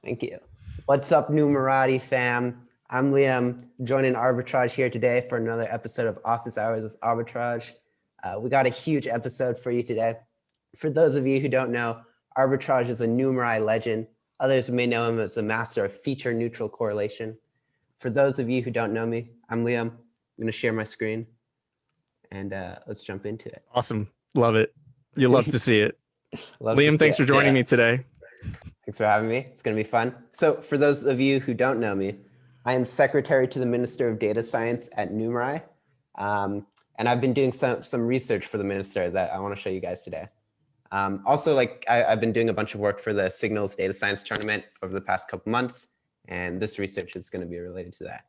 Thank you. What's up, Numerai fam? I'm Liam, joining Arbitrage here today for another episode of Office Hours with Arbitrage. We got a huge episode for you today. For those of you who don't know, Arbitrage is a Numerai legend. Others may know him as a master of feature-neutral correlation. For those of you who don't know me, I'm Liam. I'm going to share my screen, and let's jump into it. Awesome. Love it. You love to see it. Liam, thanks for joining me today. Thanks for having me. It's going to be fun. So for those of you who don't know me, I am Secretary to the Minister of Data Science at Numerai. And I've been doing some research for the minister that I want to show you guys today. Also, I've been doing a bunch of work for the Signals Data Science Tournament over the past couple months, and this research is going to be related to that.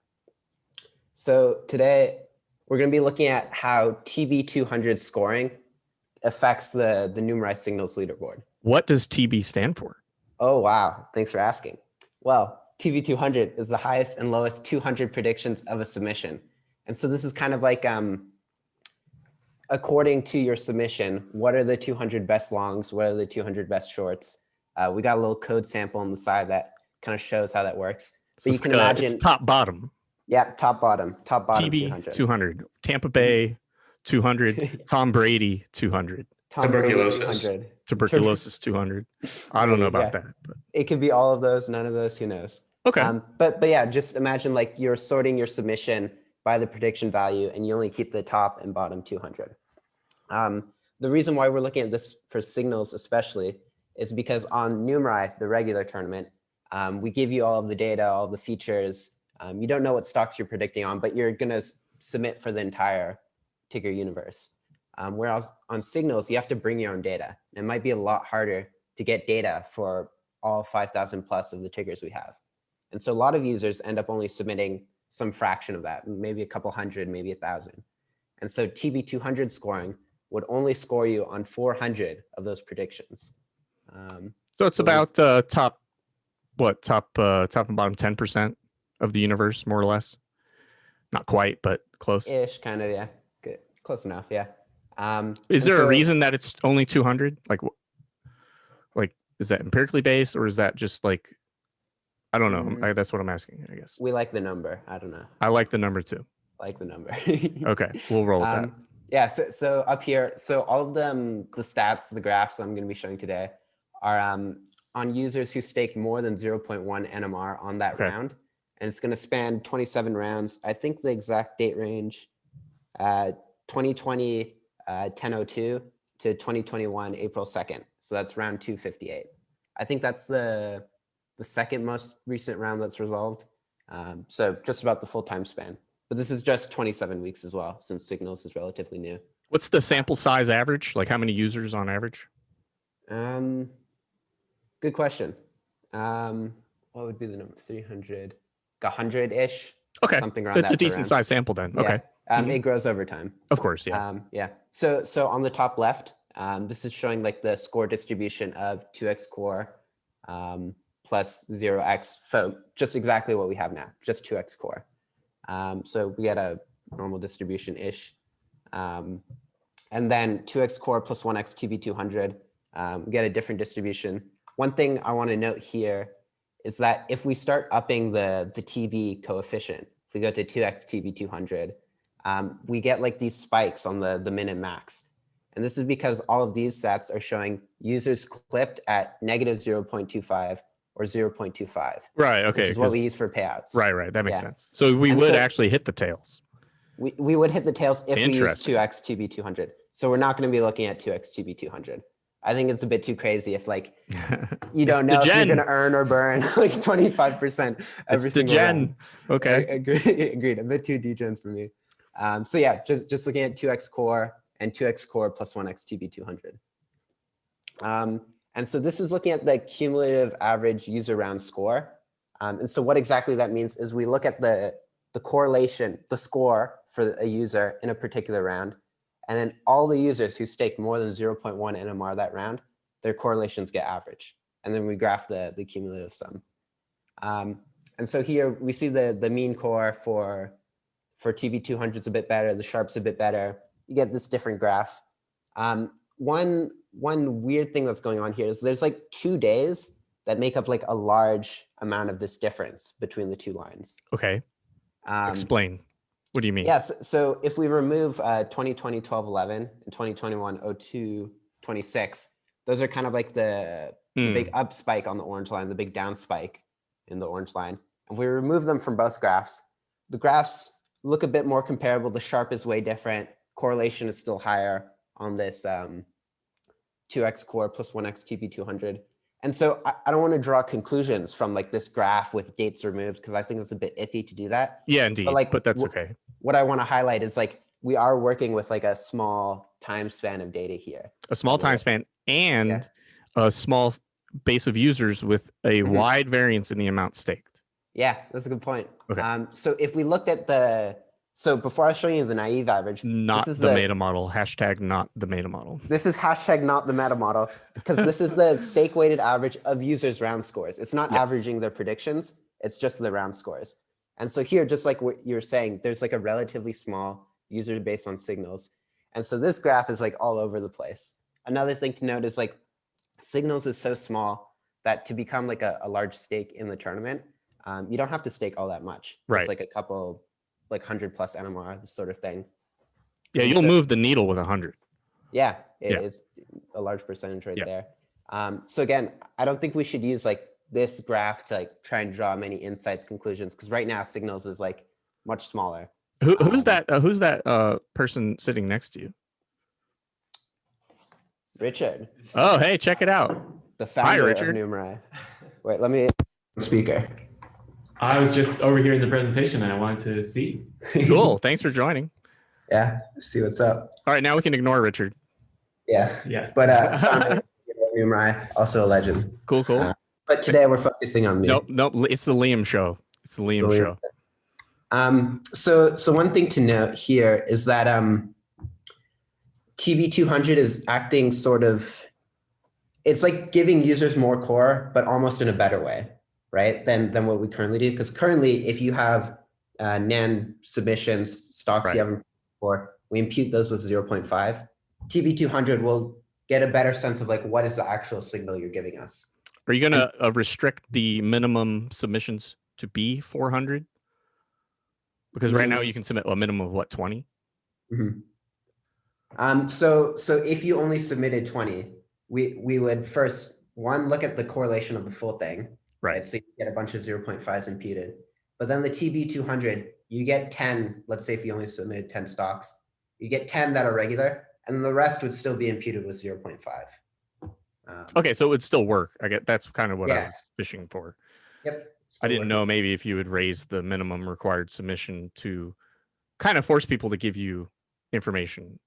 So today, we're going to be looking at how TB200 scoring affects the Numerai Signals leaderboard. What does TB stand for? Oh, wow. Thanks for asking. Well, TB200 is the highest and lowest 200 predictions of a submission. And so this is kind of like, according to your submission, what are the 200 best longs? What are the 200 best shorts? We got a little code sample on the side that kind of shows how that works. So you can imagine it's top bottom. Yeah, top bottom TB 200. Tampa Bay 200. Tom Brady 200. Tuberculosis 200. I don't know about that. But. It could be all of those, none of those, who knows? Okay. But yeah, just imagine like you're sorting your submission by the prediction value and you only keep the top and bottom 200. The reason why we're looking at this for signals especially is because on Numerai, the regular tournament, we give you all of the data, all of the features. You don't know what stocks you're predicting on, but you're going to submit for the entire ticker universe. Whereas on signals, you have to bring your own data. It might be a lot harder to get data for all 5,000 plus of the tickers we have. And so a lot of users end up only submitting some fraction of that, maybe a couple hundred, maybe 1,000. And so TB200 scoring would only score you on 400 of those predictions. So it's about top and bottom 10% of the universe, more or less. Not quite, but close. Ish, kind of, yeah. Good. Close enough, yeah. Is there a reason that it's only 200? Like, is that empirically based, or is that just like, I don't know. That's what I'm asking, I guess. We like the number. I don't know. I like the number too. Like the number. Okay, we'll roll with that. Yeah, so up here, so all of them, the stats, the graphs I'm going to be showing today are on users who staked more than 0.1 NMR on that round. And it's going to span 27 rounds. I think the exact date range, 2020 10/02 to 2021 April 2nd. So that's round 258. I think that's the second most recent round that's resolved. So just about the full time span. But this is just 27 weeks as well, since Signals is relatively new. What's the sample size average? Like how many users on average? Good question. What would be the number? 300, 100-ish. Okay, something around it's a decent size sample then. Okay. Yeah. It grows over time. Of course, yeah. Yeah. So on the top left, this is showing like the score distribution of 2x core plus 0x. So just exactly what we have now, just 2x core. So we get a normal distribution-ish. And then 2x core plus 1x TB200, we get a different distribution. One thing I want to note here is that if we start upping the TB coefficient, if we go to 2x TB200, we get like these spikes on the min and max. And this is because all of these stats are showing users clipped at negative 0.25 or 0.25. Right, okay. Which is what we use for payouts. Right, that makes sense. So we would actually hit the tails. We would hit the tails if we use 2x TB200. So we're not going to be looking at 2x TB200. I think it's a bit too crazy if like you don't know if you're going to earn or burn like 25% every single round. Okay. Agreed. A bit too degen for me. So yeah, just looking at 2x core and 2x core plus 1x TB200. And so this is looking at the cumulative average user round score. And so what exactly that means is we look at the correlation, the score for a user in a particular round. And then all the users who staked more than 0.1 NMR that round, their correlations get averaged. And then we graph the cumulative sum. And so here we see the mean core for TB200 is a bit better, the Sharp's a bit better. You get this different graph. One weird thing that's going on here is there's like 2 days that make up like a large amount of this difference between the two lines. Okay. Explain. What do you mean? Yes. So if we remove 2020 12/11 and 2021 02 26, those are kind of like the big up spike on the orange line, the big down spike in the orange line. If we remove them from both graphs, the graphs look a bit more comparable. The sharp is way different. Correlation is still higher on this 2x core plus 1x TB200. And so I don't want to draw conclusions from like this graph with dates removed, because I think it's a bit iffy to do that. Yeah, indeed. But that's okay. What I want to highlight is like we are working with like a small time span of data here. A small time span and a small base of users with a wide variance in the amount staked. Yeah, that's a good point. Okay. So if we looked at so before I show you the naive average, not this is the meta model, hashtag not the meta model. This is hashtag not the meta model, because this is the stake weighted average of users' round scores. It's not averaging their predictions. It's just the round scores. And so here, just like what you're saying, there's like a relatively small user base on Signals. And so this graph is like all over the place. Another thing to note is like Signals is so small that to become like a large stake in the tournament, you don't have to stake all that much. Right. It's like a couple, like 100 plus NMR, this sort of thing. Yeah, you'll move the needle with 100. Yeah, it's a large percentage right there. So again, I don't think we should use like this graph to like try and draw many insights, conclusions, because right now Signals is like much smaller. Who's that person sitting next to you? Richard. Oh, hey, check it out. The founder of Numerai. Wait, let me speaker. I was just overhearing the presentation and I wanted to see. Cool. Thanks for joining. Yeah, see what's up. All right, now we can ignore Richard. Yeah. But founder of Numerai, also a legend. Cool. But today we're focusing on me. Nope. It's the Liam show. It's the Liam show. So one thing to note here is that TB200 is acting sort of, it's like giving users more core, but almost in a better way, right? Than what we currently do. Because currently, if you have NAND submissions, stocks you haven't before, we impute those with 0.5. TB200 will get a better sense of like, what is the actual signal you're giving us? Are you going to restrict the minimum submissions to be 400? Because right now you can submit a minimum of what, 20? So if you only submitted 20, we would first look at the correlation of the full thing, right? So you get a bunch of 0.5s imputed, but then the TB200, you get 10. Let's say if you only submitted 10 stocks, you get 10 that are regular, and the rest would still be imputed with 0.5. Okay, so it would still work. I get that's kind of what I was fishing for. Yep. I didn't know maybe if you would raise the minimum required submission to kind of force people to give you information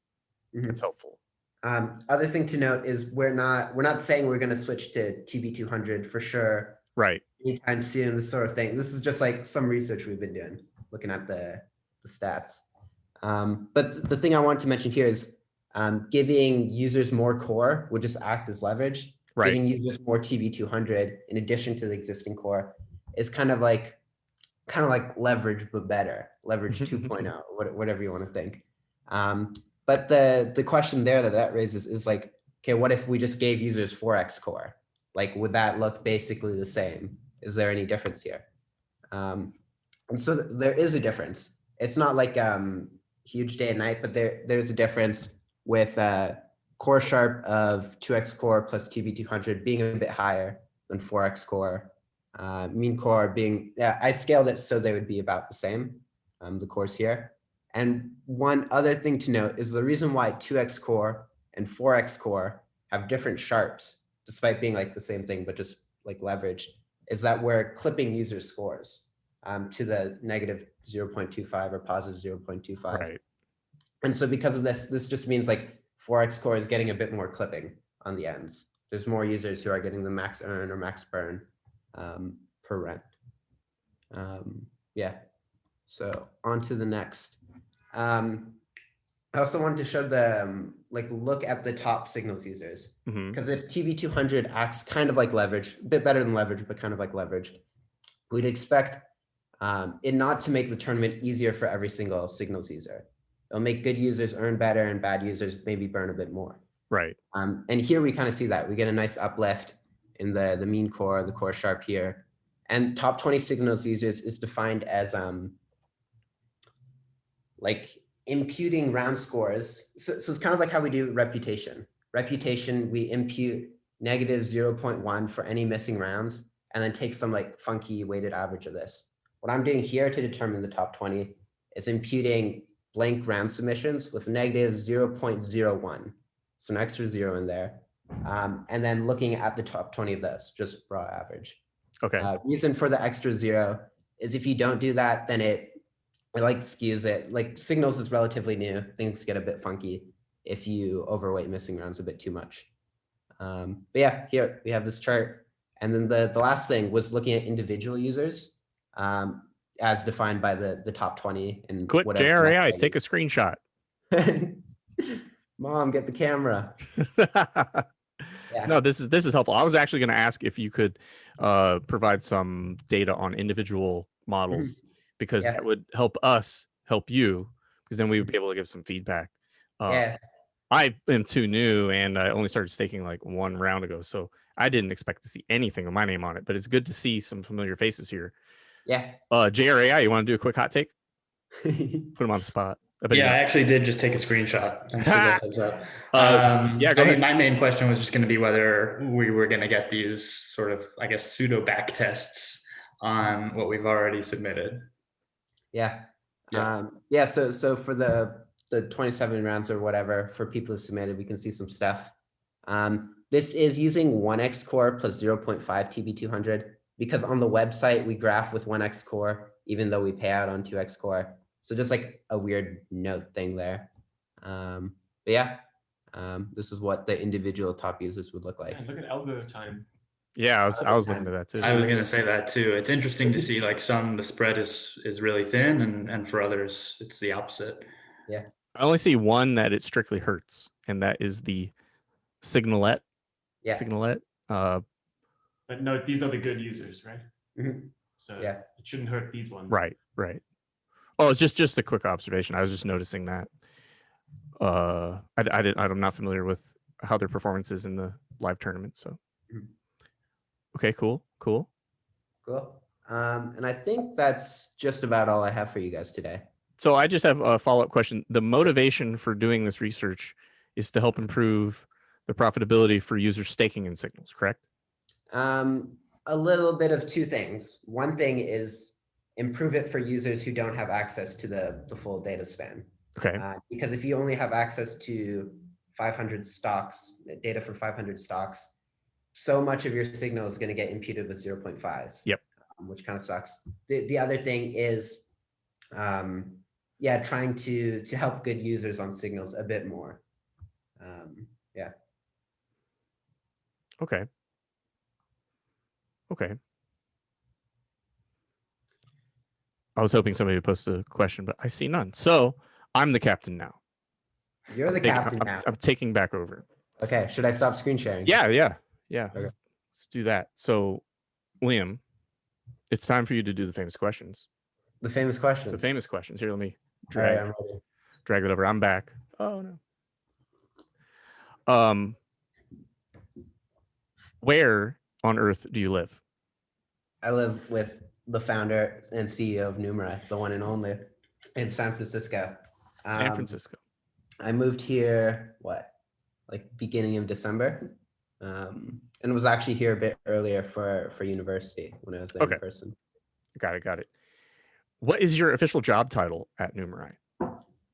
that's helpful. Other thing to note is we're not saying we're going to switch to TB200 for sure. Right. Anytime soon, this sort of thing. This is just like some research we've been doing, looking at the stats. But the thing I want to mention here is giving users more core would just act as leverage. Right. Giving users more TB200 in addition to the existing core is kind of like leverage, but better. Leverage 2.0, whatever you want to think. But the question there that raises is like, okay, what if we just gave users 4x core? Like, would that look basically the same? Is there any difference here? And so there is a difference. It's not like huge day and night, but there's a difference with core sharp of 2x core plus TB200 being a bit higher than 4x core. Mean core being, I scaled it so they would be about the same, the cores here. And one other thing to note is the reason why 2x core and 4x core have different sharps, despite being like the same thing, but just like leveraged, is that we're clipping user scores to the negative 0.25 or positive 0.25. Right. And so because of this just means like 4x core is getting a bit more clipping on the ends. There's more users who are getting the max earn or max burn per rent. So on to the next. I also wanted to show the look at the top Signals users, because if TB200 acts kind of like leverage, a bit better than leverage, but kind of like leverage, we'd expect it not to make the tournament easier for every single Signals user. It'll make good users earn better and bad users maybe burn a bit more. Right. And here we kind of see that we get a nice uplift in the mean core, the core sharp here. And top 20 signals users is defined as like imputing round scores. So it's kind of like how we do reputation. Reputation, we impute negative 0.1 for any missing rounds, and then take some like funky weighted average of this. What I'm doing here to determine the top 20 is imputing blank round submissions with negative 0.01. So an extra 0 in there. And then looking at the top 20 of those, just raw average. Okay. Reason for the extra 0 is if you don't do that, then it like skews it. Like signals is relatively new. Things get a bit funky if you overweight missing rounds a bit too much. But yeah, here we have this chart. And then the last thing was looking at individual users as defined by the top 20. And Quick, JRAI, take a screenshot. Mom, get the camera. Yeah. No, this is helpful. I was actually going to ask if you could provide some data on individual models, because that would help us help you, because then we would be able to give some feedback. Yeah. I am too new, and I only started staking like 1 round ago, so I didn't expect to see anything with my name on it, but it's good to see some familiar faces here. Yeah. JRAI, you want to do a quick hot take? Put him on the spot. I actually did just take a screenshot. Yeah, I mean, my main question was just going to be whether we were going to get these sort of, I guess, pseudo back tests on what we've already submitted. Yeah. So for the 27 rounds or whatever, for people who submitted, we can see some stuff. This is using 1x core plus 0.5 TB200, because on the website we graph with 1x core, even though we pay out on 2x core. So just like a weird note thing there. But yeah, this is what the individual top users would look like. Yeah, look at algo time. Yeah, I was looking at that too. I was going to say that too. It's interesting to see like the spread is really thin, and for others it's the opposite. Yeah. I only see one that it strictly hurts, and that is the Signalet. Yeah. Signalet. But no, these are the good users, right? Mhm. So Yeah. it shouldn't hurt these ones. Right. Oh, it's just a quick observation. I was just noticing that. I'm not familiar with how their performance is in the live tournament. So, okay, cool. Cool. And I think that's just about all I have for you guys today. So I just have a follow-up question. The motivation for doing this research is to help improve the profitability for users staking in Signals, correct? A little bit of two things. One thing is improve it for users who don't have access to the full data span. Okay. Because if you only have access to 500 stocks, data for 500 stocks, so much of your signal is going to get imputed with 0.5s. Yep. Which kind of sucks. The other thing is, trying to help good users on signals a bit more. Okay. I was hoping somebody would post a question, but I see none. So I'm the captain now. You're the captain now. I'm taking back over. Okay. Should I stop screen sharing? Yeah. Okay. Let's do that. So, Liam, it's time for you to do the famous questions. The famous questions. The famous questions. Here, let me All right, I'm ready. drag it over. I'm back. Oh no. Where on earth do you live? I live with the founder and CEO of Numerai, the one and only, in San Francisco. San Francisco. I moved here, beginning of December, and was actually here a bit earlier for university when I was there in person. Got it. What is your official job title at Numerai?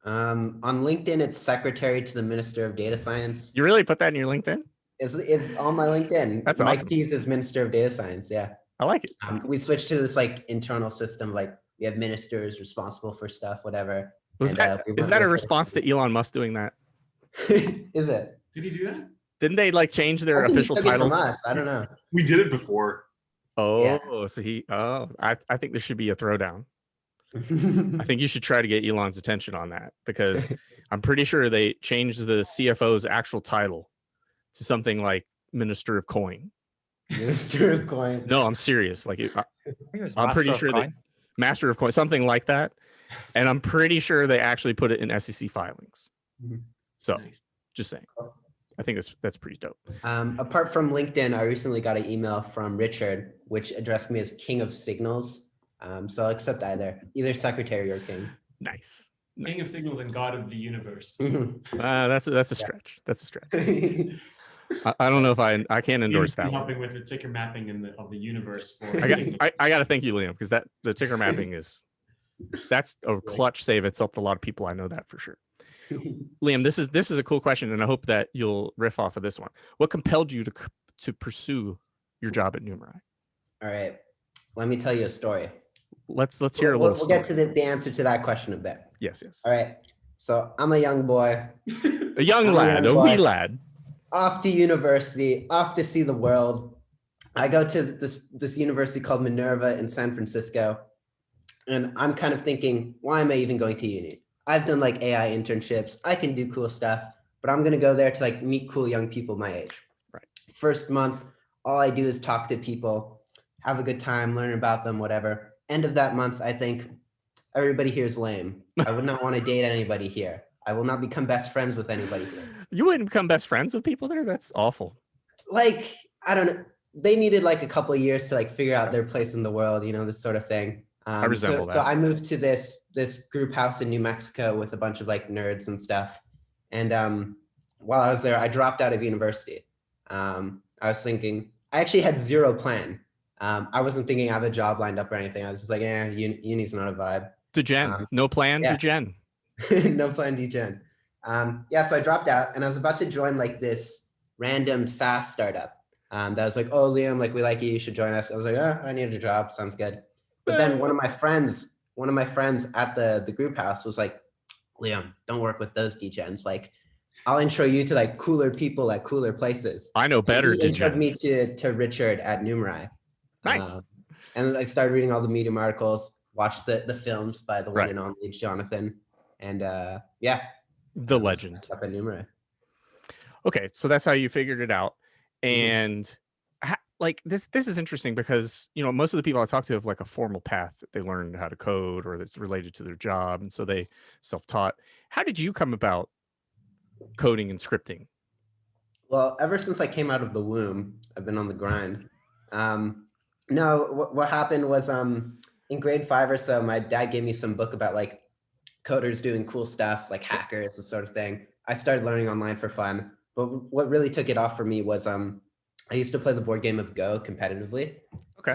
On LinkedIn, it's secretary to the Minister of Data Science. You really put that in your LinkedIn? It's on my LinkedIn. That's Mike awesome. Pease is Minister of Data Science. Yeah. I like it. We switched to this internal system. Like we have ministers responsible for stuff, whatever. Is that a response to Elon Musk doing that? Is it? Did he do that? Didn't they change their official titles? I don't know. We did it before. Oh, Yeah. So I think there should be a throwdown. I think you should try to get Elon's attention on that, because I'm pretty sure they changed the CFO's actual title to something like Minister of Coin. Minister of Coin. No, I'm serious. I'm pretty sure that Master of Coin, something like that. And I'm pretty sure they actually put it in SEC filings. Mhm. So Nice. just saying. I think that's pretty dope. Apart from LinkedIn, I recently got an email from Richard, which addressed me as King of Signals. So I'll accept either secretary or king. Nice. King of Signals and God of the Universe. That's a stretch. That's a stretch. I don't know if I can't endorse that one. Helping with the ticker mapping of the universe. I got to thank you, Liam, because the ticker mapping that's a clutch save. It's helped a lot of people. I know that for sure. Liam, this is a cool question, and I hope that you'll riff off of this one. What compelled you to pursue your job at Numerai? All right, let me tell you a story. Let's hear a little. We'll get to the answer to that question a bit. Yes. All right. So I'm a young boy. A young lad, a wee lad. Off to university, off to see the world. I go to this university called Minerva in San Francisco. And I'm kind of thinking, why am I even going to uni? I've done like AI internships. I can do cool stuff, but I'm going to go there to like meet cool young people my age. Right. First month, all I do is talk to people, have a good time, learn about them, whatever. End of that month, I think everybody here is lame. I would not want to date anybody here. I will not become best friends with anybody here. You wouldn't become best friends with people there? That's awful. Like, I don't know. They needed like a couple of years to like figure out their place in the world, this sort of thing. I resemble that. So I moved to this group house in New Mexico with a bunch of like nerds and stuff. And while I was there, I dropped out of university. I was thinking, I actually had zero plan. I wasn't thinking I have a job lined up or anything. I was just like, uni's not a vibe. Degen. No plan, yeah. Degen. No plan, Degen. So I dropped out and I was about to join like this random SaaS startup that was like, oh, Liam, like we like you should join us. I was like, I need a job. Sounds good. But then one of my friends at the group house was like, Liam, don't work with those degens. Like, I'll intro you to like cooler people at cooler places. I know better degens. He introed me to Richard at Numerai. Nice. And I started reading all the Medium articles, watched the films by the one and only Jonathan. And the legend. Up at Numerai. Okay, so that's how you figured it out. And like this is interesting because most of the people I talk to have like a formal path that they learned how to code or that's related to their job, and so they self-taught. How did you come about coding and scripting? Well, ever since I came out of the womb, I've been on the grind. No, what happened was in grade 5 or so, my dad gave me some book about like coders doing cool stuff, like hackers, this sort of thing. I started learning online for fun, but what really took it off for me was I used to play the board game of Go competitively. Okay.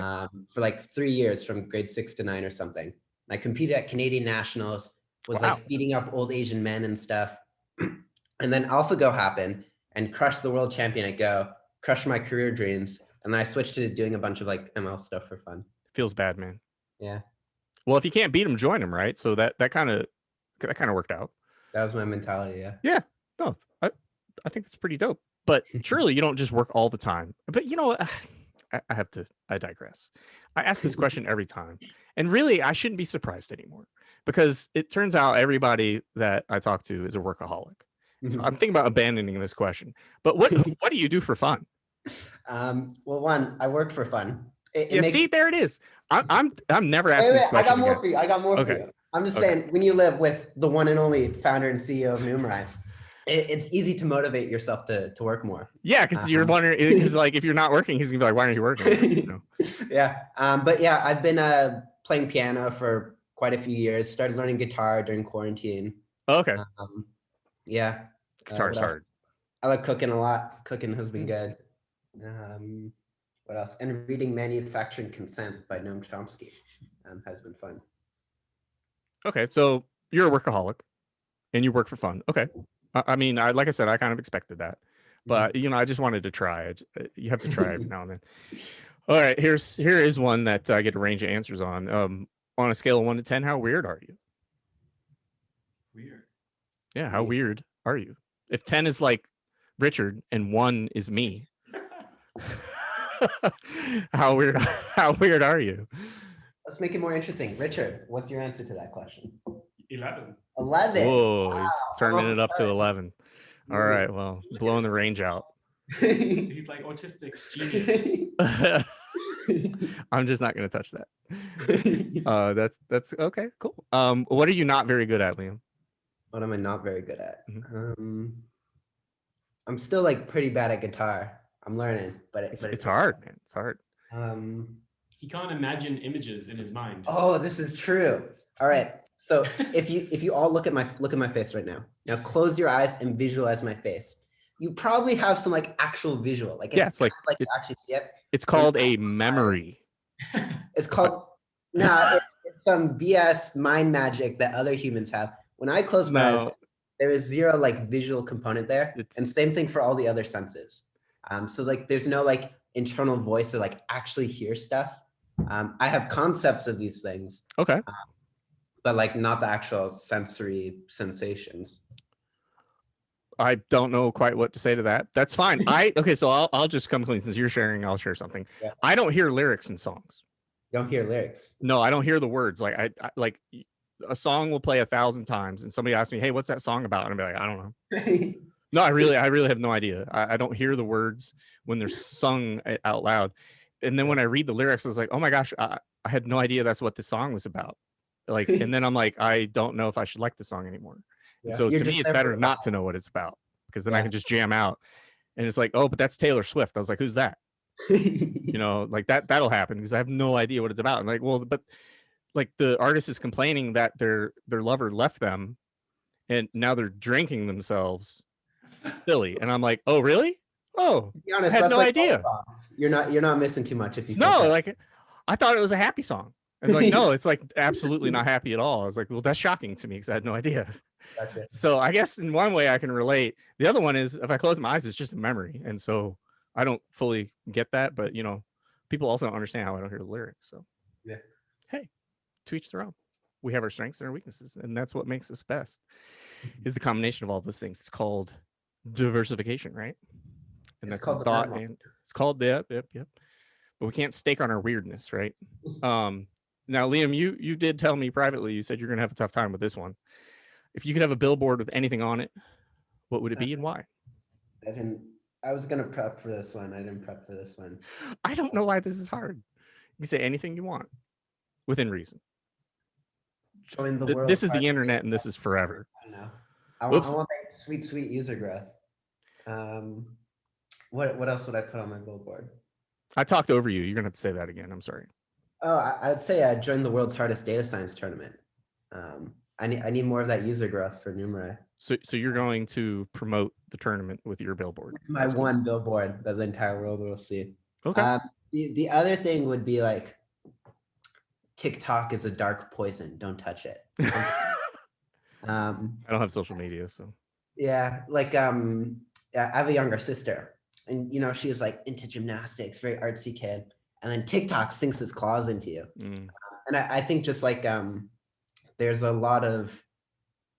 For like 3 years, from grade 6 to 9 or something. I competed at Canadian Nationals, was like beating up old Asian men and stuff. And then AlphaGo happened and crushed the world champion at Go, crushed my career dreams. And then I switched to doing a bunch of like ML stuff for fun. Feels bad, man. Yeah. Well, if you can't beat them, join them, right? So that kind of worked out. That was my mentality, yeah. Yeah. No, I think that's pretty dope. But surely you don't just work all the time. But I digress. I ask this question every time. And really, I shouldn't be surprised anymore because it turns out everybody that I talk to is a workaholic. So I'm thinking about abandoning this question. But what do you do for fun? Well, one, I work for fun. See, there it is. I'm never asking this question. I got more for you. I'm just saying, when you live with the one and only founder and CEO of Numerai, it's easy to motivate yourself to work more. Yeah, because you're wondering, because like if you're not working, he's gonna be like, why aren't you working? Yeah, but yeah, I've been playing piano for quite a few years. Started learning guitar during quarantine. Oh, okay. Yeah, guitar's hard. I like cooking a lot. Cooking has been good. What else? And reading Manufacturing Consent by Noam Chomsky has been fun. Okay, so you're a workaholic, and you work for fun. Okay. I mean, like I said, I kind of expected that, but I just wanted to try. You have to try every now and then. All right, here is one that I get a range of answers on. On a scale of 1 to 10, how weird are you? Weird. Yeah, how weird are you? If 10 is like Richard and 1 is me, how weird are you? Let's make it more interesting. Richard, what's your answer to that question? 11. 11. Whoa, wow. He's turning it up to 11. All right, well, blowing the range out. He's like autistic genius. I'm just not going to touch that. That's okay, cool. What are you not very good at, Liam? What am I not very good at? I'm still like pretty bad at guitar. I'm learning, but it's hard, man. It's hard. He can't imagine images in his mind. Oh, this is true. All right. So if you all look at my face right now. Now close your eyes and visualize my face. You probably have some like actual visual. Like it's like you actually see it. It's called a memory. It's called it's some BS mind magic that other humans have. When I close my eyes, there is zero like visual component there. And same thing for all the other senses. So like there's no like internal voice to like actually hear stuff. I have concepts of these things. Okay. But like not the actual sensory sensations. I don't know quite what to say to that. That's fine. Okay, so I'll just come clean. Since you're sharing, I'll share something. Yeah. I don't hear lyrics in songs. You don't hear lyrics? No, I don't hear the words. Like I like a song will play 1,000 times and somebody asks me, hey, what's that song about? And I'll be like, I don't know. No, I really have no idea. I don't hear the words when they're sung out loud. And then when I read the lyrics, I was like, oh my gosh, I had no idea that's what the song was about. Like, and then I'm like, I don't know if I should like the song anymore. Yeah. So to me, it's better not to know what it's about, because then I can just jam out. And it's like, oh, but that's Taylor Swift. I was like, who's that? You know, like that'll happen because I have no idea what it's about. And like, well, but like the artist is complaining that their lover left them and now they're drinking themselves. Silly. And I'm like, oh, really? Oh, to be honest, I had no idea. You're not missing too much if you like I thought it was a happy song. And like, no, it's like absolutely not happy at all. I was like, well, that's shocking to me because I had no idea. Gotcha. So I guess in one way I can relate. The other one is if I close my eyes, it's just a memory. And so I don't fully get that. But, you know, people also don't understand how I don't hear the lyrics. So, yeah. Hey, to each their own. We have our strengths and our weaknesses. And that's what makes us best is the combination of all those things. It's called diversification, right? And that's called thought. And it's called, yep. But we can't stake on our weirdness, right? Now, Liam, you did tell me privately, you said you're going to have a tough time with this one. If you could have a billboard with anything on it, what would it be and why? I was going to prep for this one. I didn't prep for this one. I don't know why this is hard. You can say anything you want within reason. Join the world. This is the internet and this is forever. I know. I want that sweet user growth. What else would I put on my billboard? I talked over you. You're going to have to say that again. I'm sorry. Oh, I'd say join the world's hardest data science tournament. I need more of that user growth for Numerai. So you're going to promote the tournament with your billboard? My one billboard that the entire world will see. Okay. The other thing would be like, TikTok is a dark poison. Don't touch it. I don't have social media, so. Yeah, like I have a younger sister, and you know she was like into gymnastics, very artsy kid. And then TikTok sinks its claws into you. And I think just like there's a lot of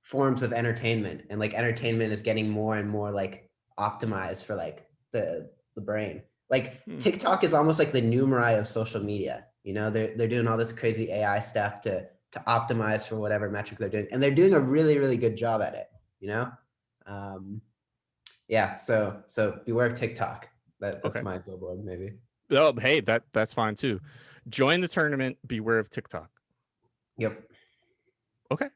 forms of entertainment, and like entertainment is getting more and more like optimized for like the brain. Like TikTok is almost like the Numerai of social media. You know, they're doing all this crazy AI stuff to optimize for whatever metric they're doing, and they're doing a really, really good job at it. You know, yeah. So beware of TikTok. That's my billboard, maybe. Oh, hey, that's fine too. Join the tournament. Beware of TikTok. Yep. Okay,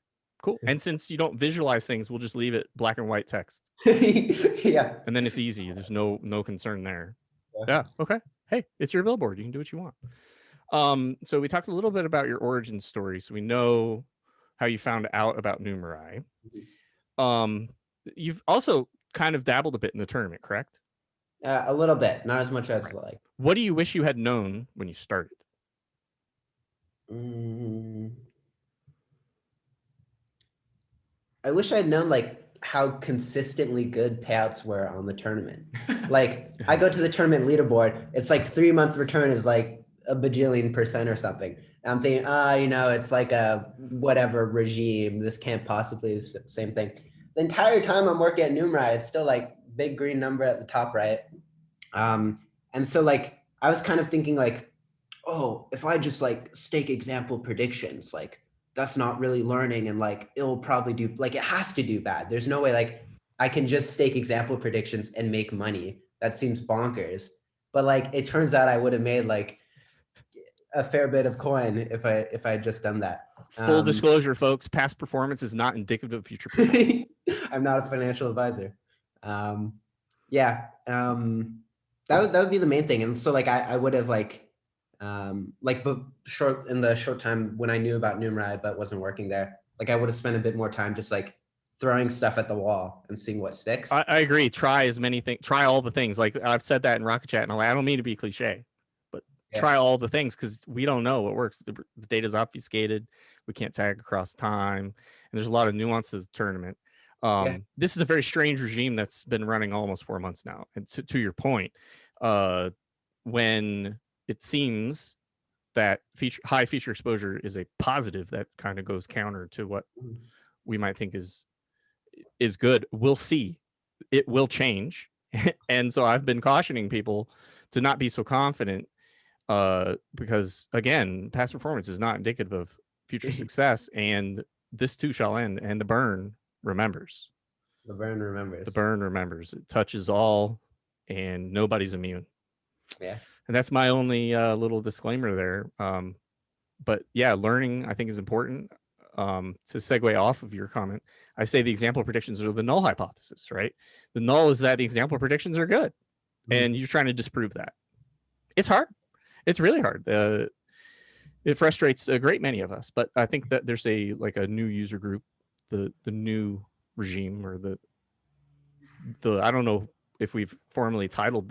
cool. And since you don't visualize things, we'll just leave it black and white text. Yeah. And then it's easy. There's no concern there. Yeah. Okay. Hey, it's your billboard. You can do what you want. So we talked a little bit about your origin story. So we know how you found out about Numerai. You've also kind of dabbled a bit in the tournament, correct? A little bit, not as much as I like. What do you wish you had known when you started? I wish I'd known like how consistently good payouts were on the tournament. Like I go to the tournament leaderboard, it's like 3-month return is like a bajillion% or something. And I'm thinking, you know, it's like a whatever regime. This can't possibly be the same thing. The entire time I'm working at Numerai, it's still like big green number at the top right. And so like I was kind of thinking like, oh, if I just like stake example predictions, like that's not really learning, and like it'll probably do, like it has to do bad. There's no way like I can just stake example predictions and make money. That seems bonkers. But like it turns out I would have made like a fair bit of coin if I had just done that. Full disclosure, folks, past performance is not indicative of future performance. I'm not a financial advisor. Yeah. That would be the main thing. And so like I would have like in the short time when I knew about Numerai but wasn't working there, like I would have spent a bit more time just like throwing stuff at the wall and seeing what sticks. I agree. Try as many things. Try all the things. Like I've said that in Rocket Chat, and I don't mean to be cliche, but try all the things because we don't know what works. The data's obfuscated. We can't tag across time, and there's a lot of nuance to the tournament. This is a very strange regime that's been running almost 4 months now. And to your point, when it seems that high feature exposure is a positive, that kind of goes counter to what we might think is good. We'll see. It will change. And so I've been cautioning people to not be so confident because, again, past performance is not indicative of future success. And this too shall end. And the burn remembers. The burn remembers. The burn remembers. It touches all and nobody's immune. Yeah. And that's my only little disclaimer there. But yeah, learning I think is important. To segue off of your comment, I say the example predictions are the null hypothesis, right? The null is that the example predictions are good, and you're trying to disprove that. It's hard. It's really hard. It frustrates a great many of us, but I think that there's a new user group, the new regime, or the I don't know if we've formally titled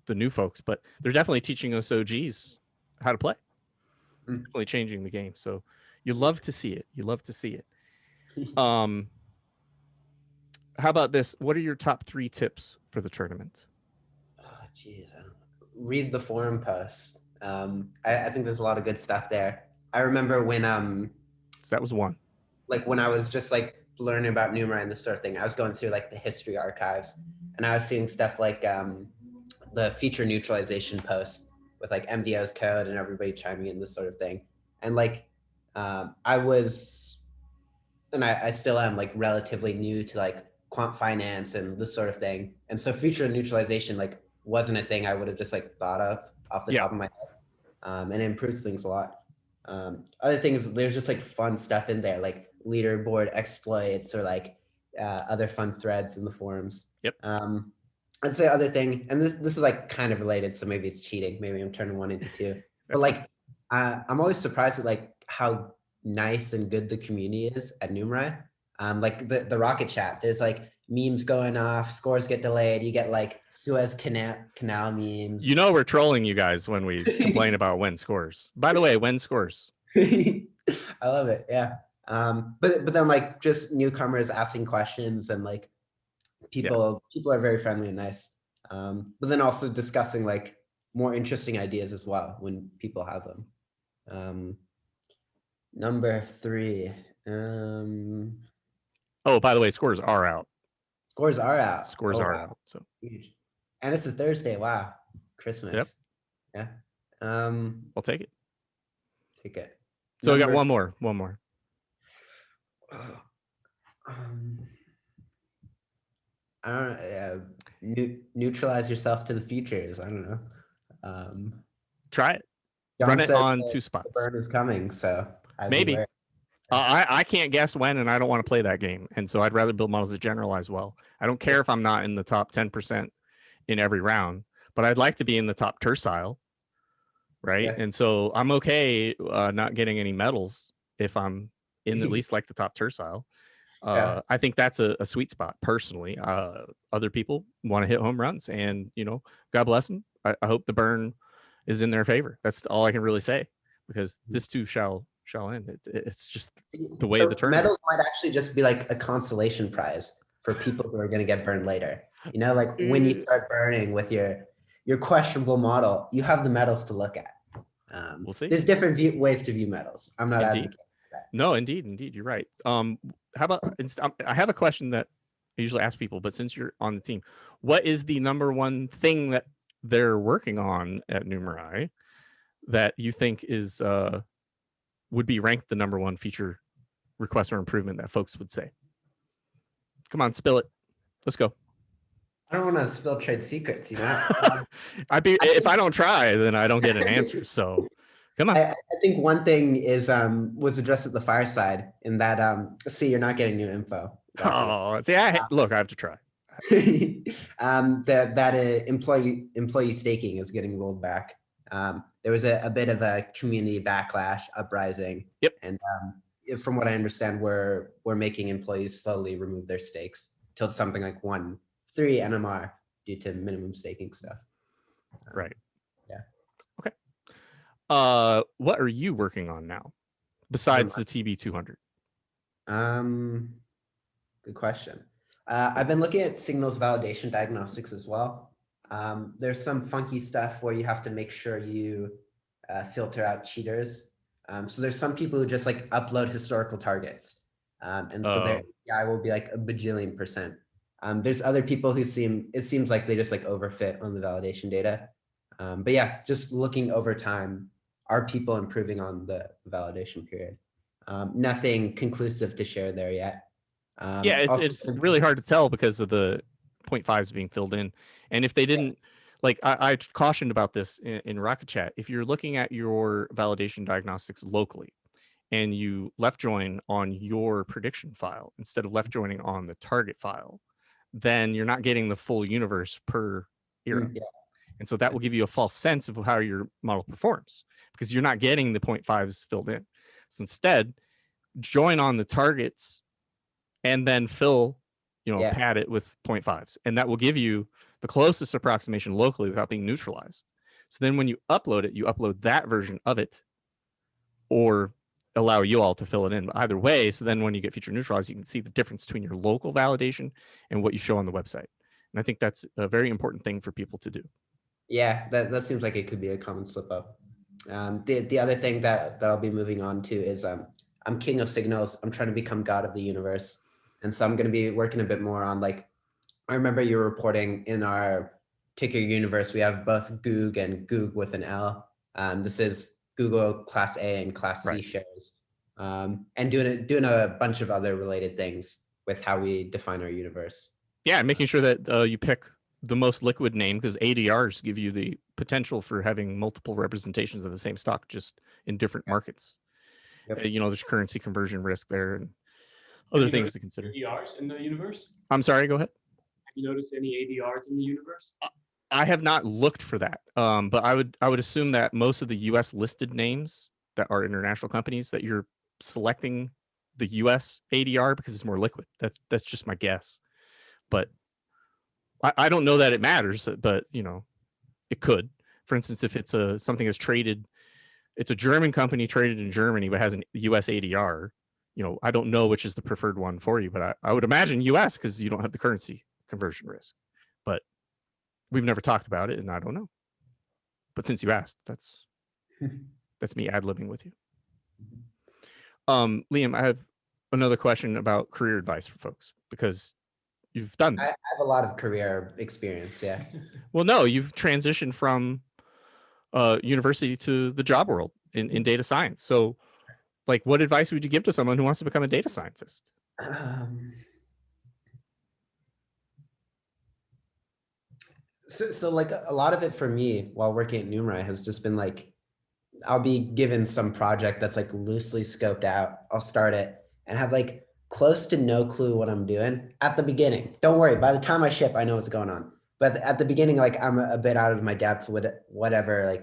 the new folks, but they're definitely teaching us OGs how to play. Definitely changing the game. So you love to see it. You love to see it. How about this? What are your top 3 tips for the tournament? Oh, geez. Read the forum post. I think there's a lot of good stuff there. I remember when so that was one. Like when I was just like learning about Numerai and this sort of thing, I was going through like the history archives, and I was seeing stuff like the feature neutralization post with like MDO's code and everybody chiming in, this sort of thing. And like I was, and I still am, like relatively new to like quant finance and this sort of thing. And so feature neutralization like wasn't a thing I would have just like thought of off the top of my head. And it improves things a lot. Other things, there's just like fun stuff in there, like leaderboard exploits or like other fun threads in the forums. Yep. I'd say other thing, and this is like kind of related, so maybe it's cheating. Maybe I'm turning one into two. But like, I'm always surprised at like how nice and good the community is at Numerai. Like the Rocket Chat, there's like memes going off, scores get delayed. You get like Suez Canal memes. You know we're trolling you guys when we complain about when scores. By the way, when scores. I love it. Yeah. But then like just newcomers asking questions and like people are very friendly and nice. But then also discussing like more interesting ideas as well when people have them. Number 3. Oh, by the way, scores are out. Scores are out. Scores are out. So huge. And it's a Thursday. Wow. Christmas. Yep. Yeah. I'll take it. Take it. So we got one more. I don't know. Neutralize yourself to the features. I don't know. Try it. Run it on 2 spots. The burn is coming, so maybe. I can't guess when, and I don't want to play that game. And so I'd rather build models that generalize well. I don't care if I'm not in the top 10% in every round, but I'd like to be in the top tercile, right? Yeah. And so I'm okay not getting any medals if I'm in at least like the top tercile. I think that's a sweet spot personally. Other people want to hit home runs, and God bless them. I hope the burn is in their favor. That's all I can really say, because this too shall end. It's just the way the tournament. Medals might actually just be like a consolation prize for people who are going to get burned later. Like when you start burning with your questionable model, you have the medals to look at. We'll see. There's different ways to view medals. I'm not advocating that. No, indeed, you're right. How about, I have a question that I usually ask people, but since you're on the team, what is the number one thing that they're working on at Numerai that you think is would be ranked the number one feature request or improvement that folks would say? Come on, spill it. Let's go. I don't want to spill trade secrets, if I don't try, then I don't get an answer. So come on. I think one thing is was addressed at the Fireside in that see, you're not getting new info. Oh, see, look, I have to try. that employee staking is getting rolled back. There was a bit of a community backlash, uprising. Yep. And from what I understand, we're making employees slowly remove their stakes till it's something like 1.3 NMR due to minimum staking stuff. Right. Yeah. Okay. What are you working on now besides the TB200? Good question. I've been looking at signals validation diagnostics as well. There's some funky stuff where you have to make sure you filter out cheaters. So there's some people who just like upload historical targets. And so their AI will be like a bajillion %. There's other people who it seems like they just like overfit on the validation data. But yeah, just looking over time, are people improving on the validation period? Nothing conclusive to share there yet. Yeah, it's really hard to tell because of the 0.5s being filled in. And if they didn't, like I cautioned about this in Rocket Chat, if you're looking at your validation diagnostics locally and you left join on your prediction file instead of left joining on the target file, then you're not getting the full universe per era. Yeah. And so that will give you a false sense of how your model performs because you're not getting the 0.5s filled in. So instead, join on the targets and then fill, pad it with 0.5s. And that will give you the closest approximation locally without being neutralized. So then when you upload it, you upload that version of it or allow you all to fill it in. But either way, so then when you get feature neutralized, you can see the difference between your local validation and what you show on the website. And I think that's a very important thing for people to do. Yeah, that seems like it could be a common slip up. The other thing that I'll be moving on to is I'm king of signals. I'm trying to become god of the universe. And so I'm going to be working a bit more on I remember you were reporting in our ticker universe, we have both Goog and Goog with an L. This is Google Class A and Class C shares. And doing a bunch of other related things with how we define our universe. Yeah, making sure that you pick the most liquid name because ADRs give you the potential for having multiple representations of the same stock just in different markets. Yep. There's currency conversion risk there and other things to consider. ADRs in the universe? I'm sorry, go ahead. Have you noticed any ADRs in the universe? I have not looked for that, but I would assume that most of the U.S. listed names that are international companies that you're selecting the U.S. ADR because it's more liquid. That's just my guess, but I don't know that it matters. But it could. For instance, if it's something that's traded, it's a German company traded in Germany but has an U.S. ADR. I don't know which is the preferred one for you, but I would imagine U.S. because you don't have the currency conversion risk. But we've never talked about it, and I don't know. But since you asked, that's me ad-libbing with you. Liam, I have another question about career advice for folks because you've done that. I have a lot of career experience, yeah. Well, no, you've transitioned from university to the job world in data science. So what advice would you give to someone who wants to become a data scientist? So a lot of it for me while working at Numerai has just been I'll be given some project that's loosely scoped out. I'll start it and have close to no clue what I'm doing at the beginning. Don't worry, by the time I ship, I know what's going on. But at the beginning, I'm a bit out of my depth with whatever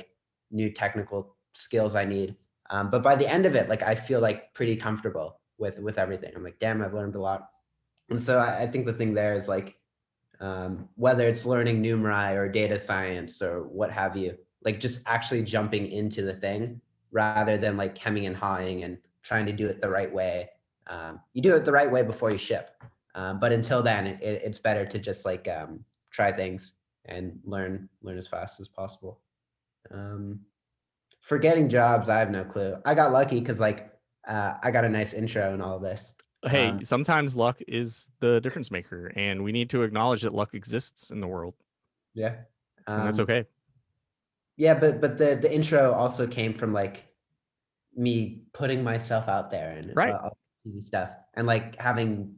new technical skills I need. But by the end of it, I feel pretty comfortable with everything. I'm damn, I've learned a lot. And so I think the thing there is whether it's learning Numerai or data science or what have you, just actually jumping into the thing rather than hemming and hawing and trying to do it the right way. You do it the right way before you ship. But until then, it's better to just try things and learn as fast as possible. For getting jobs, I have no clue. I got lucky because I got a nice intro and all of this. Hey, sometimes luck is the difference maker, and we need to acknowledge that luck exists in the world. Yeah, and that's okay. Yeah, but the intro also came from me putting myself out there and all easy stuff, and having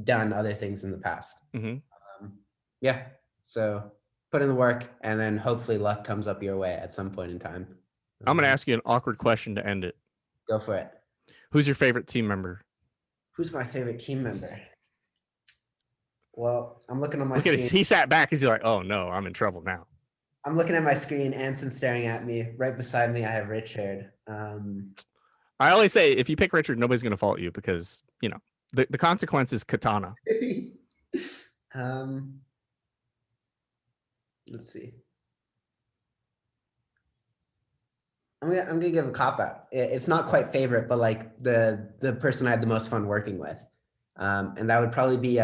done other things in the past. Mm-hmm. Yeah, so put in the work, and then hopefully luck comes up your way at some point in time. I'm going to ask you an awkward question to end it. Go for it. Who's your favorite team member? Who's my favorite team member? Well, I'm looking on my Look at screen. it. He sat back. He's like, oh no, I'm in trouble now. I'm looking at my screen. Anson's staring at me. Right beside me, I have Richard. I always say, if you pick Richard, nobody's going to fault you because, you know, the consequence is katana. Let's see. I'm gonna give a cop out. It's not quite favorite, but like the person I had the most fun working with, and that would probably be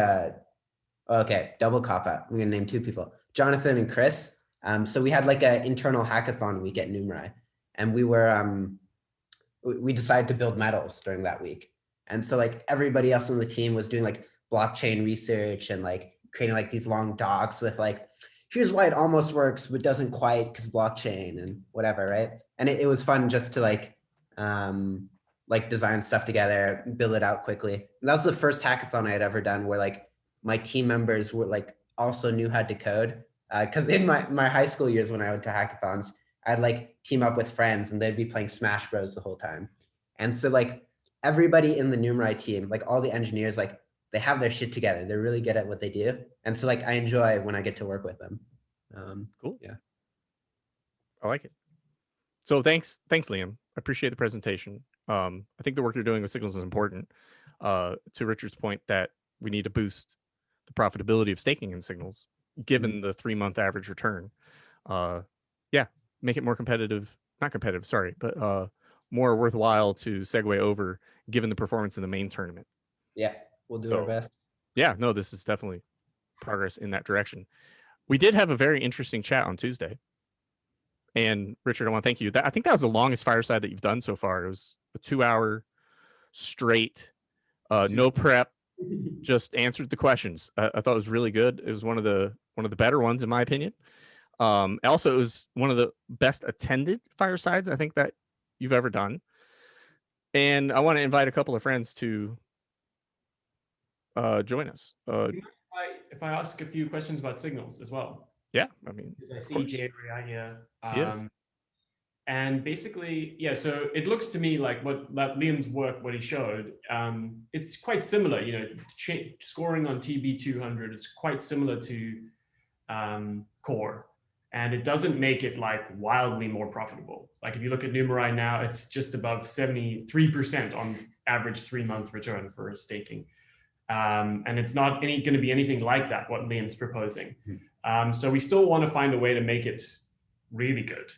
okay, double cop out. I'm gonna name two people, Jonathan and Chris. So we had like an internal hackathon week at Numerai, and we decided to build medals during that week. And so like everybody else on the team was doing like blockchain research and like creating like these long docs with like, here's why it almost works, but doesn't quite because blockchain and whatever, right? And it was fun just to like design stuff together, build it out quickly. And that was the first hackathon I had ever done where like my team members were like also knew how to code. Because in my high school years when I went to hackathons, I'd like team up with friends and they'd be playing Smash Bros the whole time. And so like everybody in the Numerai team, like all the engineers, like they have their shit together. They're really good at what they do. And so like I enjoy when I get to work with them. Cool. Yeah. I like it. So thanks, Liam. I appreciate the presentation. I think the work you're doing with Signals is important. To Richard's point that we need to boost the profitability of staking in Signals, given the 3-month average return. Yeah, make it more competitive, not competitive, sorry, but more worthwhile to segue over given the performance in the main tournament. Yeah, we'll do our best. Yeah, no, this is definitely progress in that direction. We did have a very interesting chat on Tuesday. And Richard, I want to thank you. I think that was the longest fireside that you've done so far. It was a 2-hour straight, no prep, just answered the questions. I thought it was really good. It was one of the better ones in my opinion. Also, it was one of the best attended firesides I think that you've ever done. And I want to invite a couple of friends to join us. If I ask a few questions about Signals as well. Yeah, I mean, because I see Jay right here. Yes. And basically, yeah, so it looks to me like Liam's work, what he showed, it's quite similar, you know, scoring on TB200 is quite similar to core. And it doesn't make it like wildly more profitable. Like if you look at Numerai now, it's just above 73% on average 3-month return for staking. And it's not going to be anything like that, what Liam's proposing. So we still want to find a way to make it really good.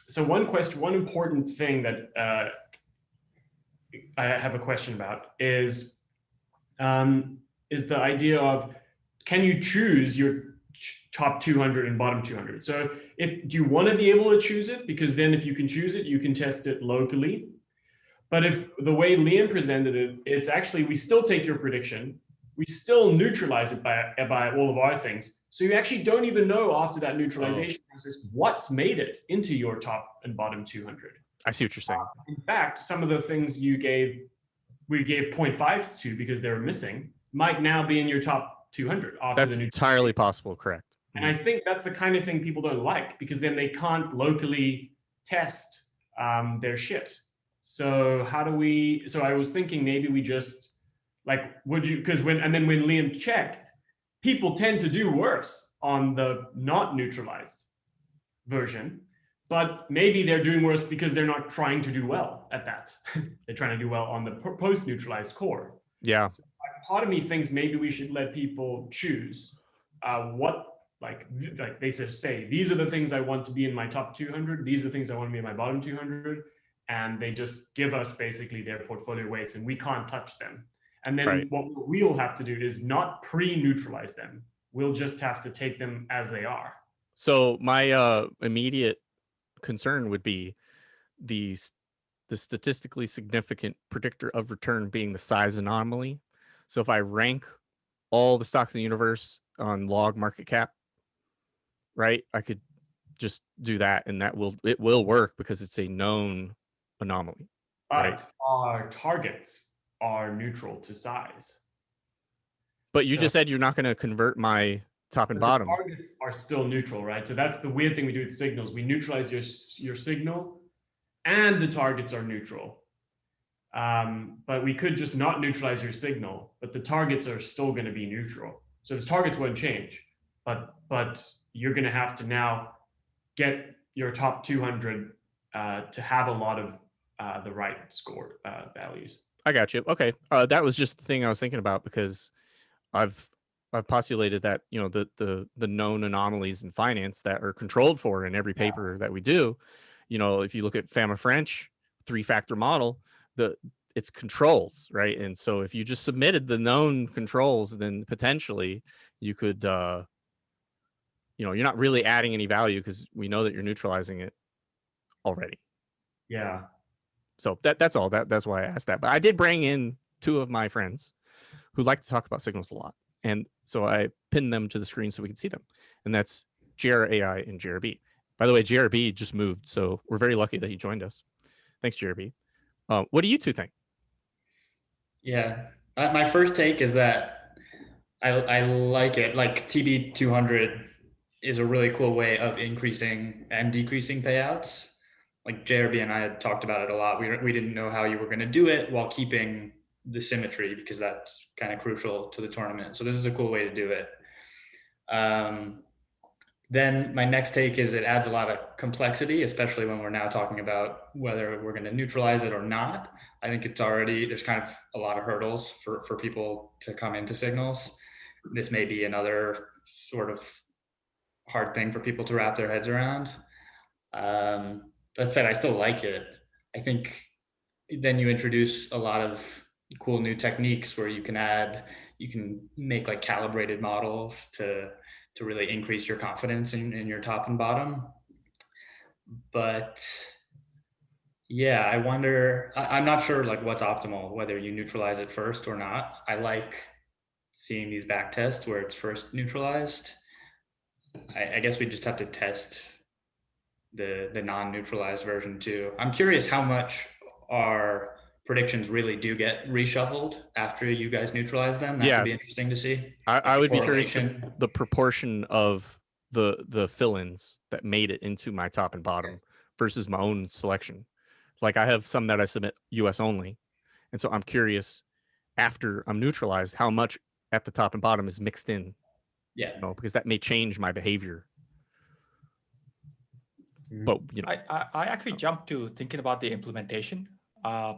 So one important thing that I have a question about is the idea of, can you choose your top 200 and bottom 200? So do you want to be able to choose it? Because then if you can choose it, you can test it locally. But if the way Liam presented it, it's actually, we still take your prediction, we still neutralize it by all of our things. So you actually don't even know after that neutralization process what's made it into your top and bottom 200. I see what you're saying. In fact, some of the things we gave 0.5s to because they were missing might now be in your top 200. That's entirely possible, correct. And I think that's the kind of thing people don't like, because then they can't locally test their shit. So so I was thinking maybe we just because when Liam checked, people tend to do worse on the not neutralized version, but maybe they're doing worse because they're not trying to do well at that. They're trying to do well on the post neutralized core. Yeah. So part of me thinks maybe we should let people choose like they say, these are the things I want to be in my top 200. These are the things I want to be in my bottom 200. And they just give us basically their portfolio weights and we can't touch them. And then what we'll have to do is not pre-neutralize them. We'll just have to take them as they are. So my immediate concern would be the statistically significant predictor of return being the size anomaly. So if I rank all the stocks in the universe on log market cap, right, I could just do that and it will work because it's a known anomaly. But our targets are neutral to size. But you just said you're not going to convert my top and bottom. The targets are still neutral, right? So that's the weird thing we do with signals. We neutralize your signal and the targets are neutral. But we could just not neutralize your signal, but the targets are still going to be neutral. So the targets won't change, but you're going to have to now get your top 200 to have a lot of the right score values. I got you. Okay, that was just the thing I was thinking about, because I've postulated that, you know, the known anomalies in finance that are controlled for in every paper that we do. You know, if you look at Fama French 3-factor model, it's controls, right? And so if you just submitted the known controls, then potentially you could, you know, you're not really adding any value because we know that you're neutralizing it already. Yeah. So that's all. That's why I asked that. But I did bring in 2 of my friends who like to talk about signals a lot, and so I pinned them to the screen so we could see them. And that's JRAI and JRB. By the way, JRB just moved, so we're very lucky that he joined us. Thanks, JRB. What do you 2 think? Yeah, my first take is that I like it. Like TB200 is a really cool way of increasing and decreasing payouts. Like JRB and I had talked about it a lot. We didn't know how you were going to do it while keeping the symmetry, because that's kind of crucial to the tournament. So this is a cool way to do it. Then my next take is it adds a lot of complexity, especially when we're now talking about whether we're going to neutralize it or not. I think it's already, there's kind of a lot of hurdles for people to come into signals. This may be another sort of hard thing for people to wrap their heads around. That said, I still like it. I think then you introduce a lot of cool new techniques where you can make like calibrated models to really increase your confidence in your top and bottom. But yeah, I wonder, I'm not sure like what's optimal, whether you neutralize it first or not. I like seeing these back tests where it's first neutralized. I guess we just have to test the non-neutralized version too. I'm curious how much our predictions really do get reshuffled after you guys neutralize them. That would be interesting to see. I would be curious the proportion of the fill-ins that made it into my top and bottom versus my own selection. Like I have some that I submit US only. And so I'm curious, after I'm neutralized, how much at the top and bottom is mixed in. Yeah. You know, because that may change my behavior. But you know, I actually jumped to thinking about the implementation. I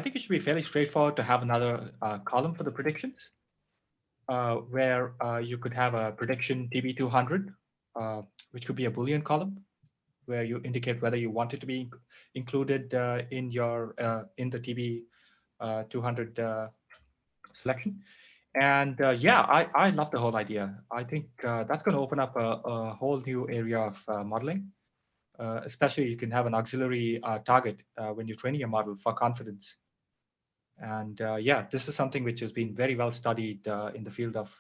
think it should be fairly straightforward to have another column for the predictions, where you could have a prediction TB200, which could be a Boolean column, where you indicate whether you want it to be included in the TB200 selection. And yeah, I love the whole idea. I think that's going to open up a whole new area of modeling. Especially you can have an auxiliary target when you're training your model for confidence. And yeah, this is something which has been very well studied in the field of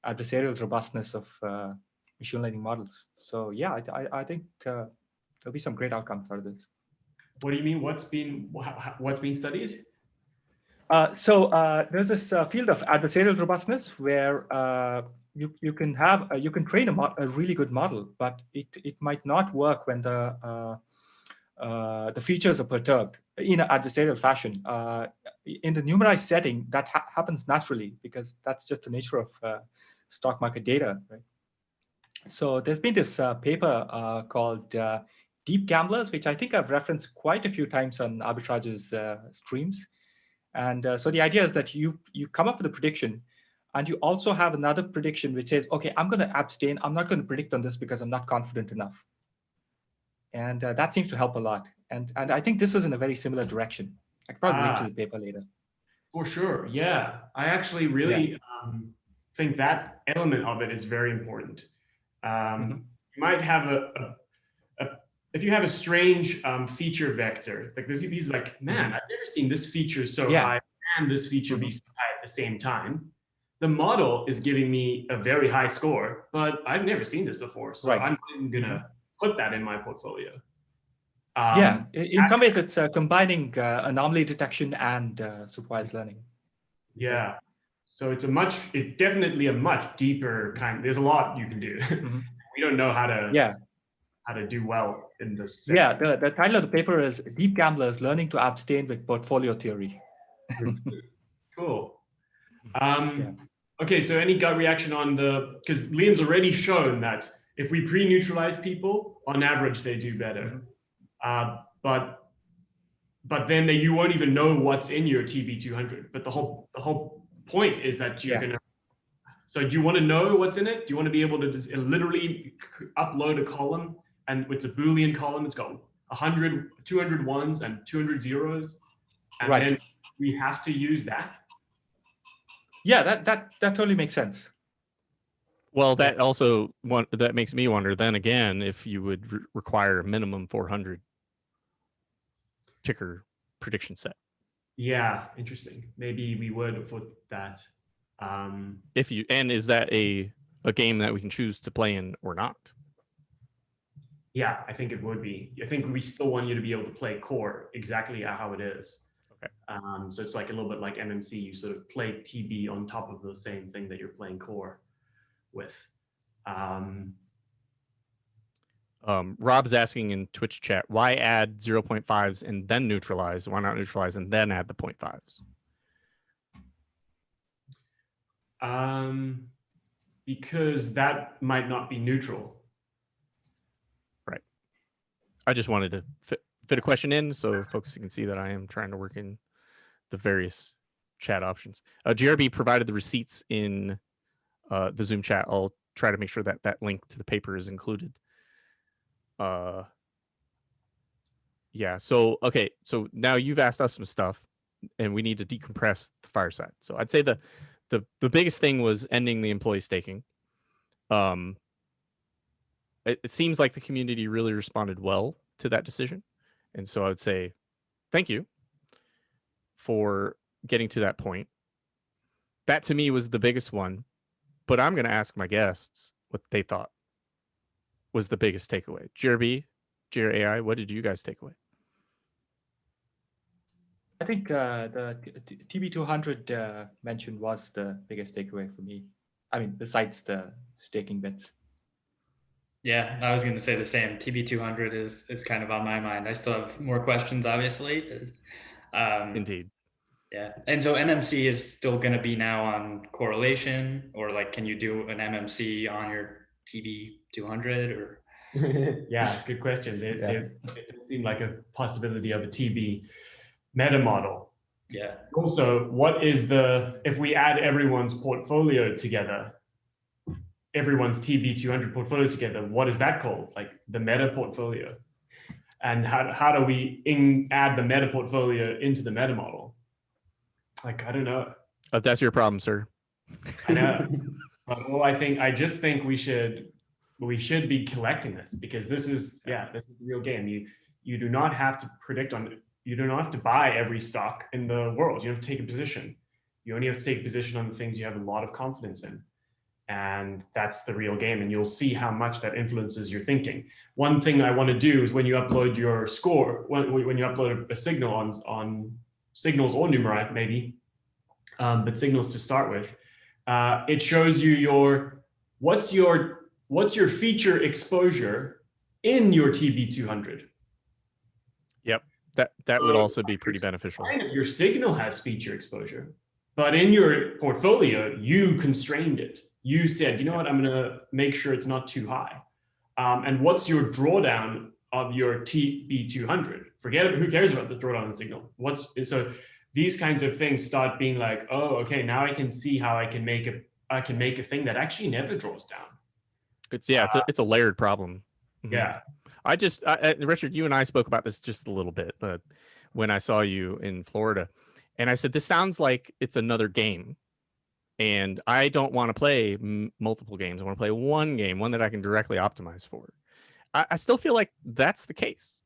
adversarial robustness of machine learning models. So yeah, I think there'll be some great outcomes out of this. What do you mean? What's been studied? So there's this field of adversarial robustness where you can train a really good model, but it might not work when the features are perturbed in an adversarial fashion. In the Numerai setting, that happens naturally because that's just the nature of stock market data, right? So there's been this paper called Deep Gamblers, which I think I've referenced quite a few times on Arbitrage's streams. And so the idea is that you come up with a prediction, and you also have another prediction which says, okay, I'm going to abstain. I'm not going to predict on this because I'm not confident enough. And that seems to help a lot. And I think this is in a very similar direction. I can probably link to the paper later. For sure. Yeah. I actually really think that element of it is very important. You might have if you have a strange feature vector, like he's like, man, I've never seen this feature so high and this feature be so high at the same time. The model is giving me a very high score, but I've never seen this before. So I'm going to put that in my portfolio. Yeah, in some ways it's combining anomaly detection and supervised learning. Yeah. So it's definitely a much deeper kind. There's a lot you can do. We don't know how to how to do well in this. Yeah, the title of the paper is Deep Gamblers Learning to Abstain with Portfolio Theory. Cool. Yeah. Okay, so any gut reaction on because Liam's already shown that if we pre-neutralize people, on average, they do better. But then you won't even know what's in your TB200. But the whole point is that you're gonna. So do you want to know what's in it? Do you want to be able to just literally upload a column, and it's a Boolean column? It's got 100, 200 ones and 200 zeros, and then we have to use that. Yeah, that totally makes sense. Well, that also that makes me wonder then again if you would require a minimum 400 ticker prediction set. Yeah, interesting. Maybe we would for that. Is that a game that we can choose to play in or not? Yeah, I think it would be. I think we still want you to be able to play core exactly how it is. Okay. So it's like a little bit like MMC. You sort of play TB on top of the same thing that you're playing core with. Rob's asking in Twitch chat, why add 0.5s and then neutralize? Why not neutralize and then add the 0.5s? Because that might not be neutral. Right. I just wanted to fit a question in so folks can see that I am trying to work in the various chat options. GRB provided the receipts in the Zoom chat. I'll try to make sure that that link to the paper is included. Yeah, so okay, so now you've asked us some stuff and we need to decompress the Fireside. So I'd say the biggest thing was ending the employee staking. It seems like the community really responded well to that decision. And so I would say thank you for getting to that point. That to me was the biggest one, but I'm going to ask my guests what they thought was the biggest takeaway. JRB, JRAI, what did you guys take away? I think the TB200 mentioned was the biggest takeaway for me. I mean, besides the staking bits. Yeah, I was going to say the same. TB200 is kind of on my mind. I still have more questions, obviously. Indeed. Yeah, and so MMC is still going to be now on correlation, or like, can you do an MMC on your TB200 or? Yeah, good question. It does seem like a possibility of a TB meta model. Yeah. Also, what is if we add everyone's portfolio together, everyone's TB200 portfolio together, what is that called? Like the meta portfolio. And how do we add the meta portfolio into the meta model? Like, I don't know. That's your problem, sir. I know. Well, I just think we should be collecting this, because this is the real game. You do not have to predict on, you do not have to buy every stock in the world. You don't have to take a position. You only have to take a position on the things you have a lot of confidence in. And that's the real game. And you'll see how much that influences your thinking. One thing I want to do is when you upload your score, when you upload a signal on Signals or Numerai, maybe, but Signals to start with, it shows you what's your feature exposure in your TB200. Yep, that would also be pretty beneficial. Your signal has feature exposure, but in your portfolio, you constrained it. You said, you know what, I'm going to make sure it's not too high. And what's your drawdown of your TB200? Forget it, who cares about the drawdown in signal? So these kinds of things start being like, oh, okay, now I can see how I can make a thing that actually never draws down. It's a layered problem. Mm-hmm. Yeah. Richard, you and I spoke about this just a little bit when I saw you in Florida, and I said, this sounds like it's another game. And I don't want to play multiple games. I want to play one game, one that I can directly optimize for. I still feel like that's the case.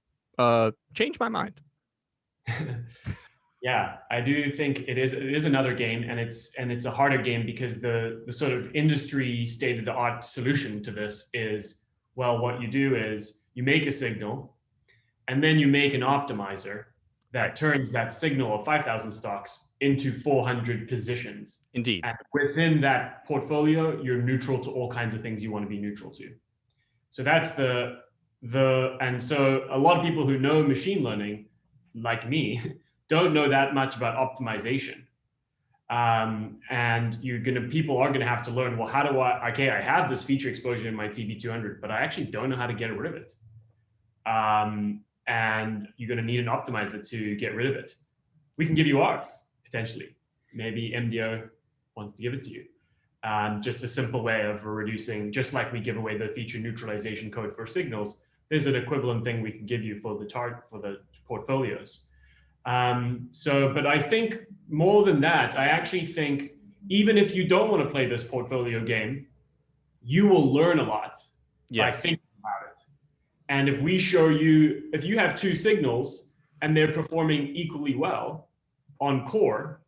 Change my mind. Yeah, I do think it is another game, and it's a harder game because the sort of industry state-of-the-art solution to this is, well, what you do is you make a signal, and then you make an optimizer that turns that signal of 5,000 stocks into 400 positions. Indeed. And within that portfolio, you're neutral to all kinds of things you want to be neutral to. So that's the And so a lot of people who know machine learning, like me, don't know that much about optimization. And people are gonna have to learn, well, how do I have this feature exposure in my TB200, but I actually don't know how to get rid of it. And you're gonna need an optimizer to get rid of it. We can give you ours, potentially. Maybe MDO wants to give it to you. Just a simple way of reducing, just like we give away the feature neutralization code for signals, there's an equivalent thing we can give you for the portfolios. But I think more than that, I actually think even if you don't want to play this portfolio game, you will learn a lot by thinking about it. And if we show you, if you have two signals and they're performing equally well on core,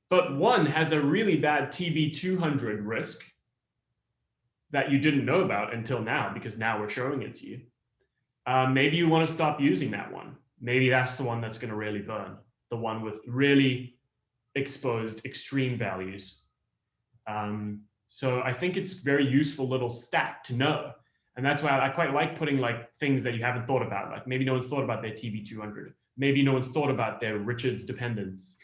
but one has a really bad TB200 risk that you didn't know about until now, because now we're showing it to you. Maybe you want to stop using that one. Maybe that's the one that's going to really burn, the one with really exposed extreme values. So I think it's very useful little stat to know. And that's why I quite like putting like things that you haven't thought about. Like maybe no one's thought about their TB200. Maybe no one's thought about their Richards dependence.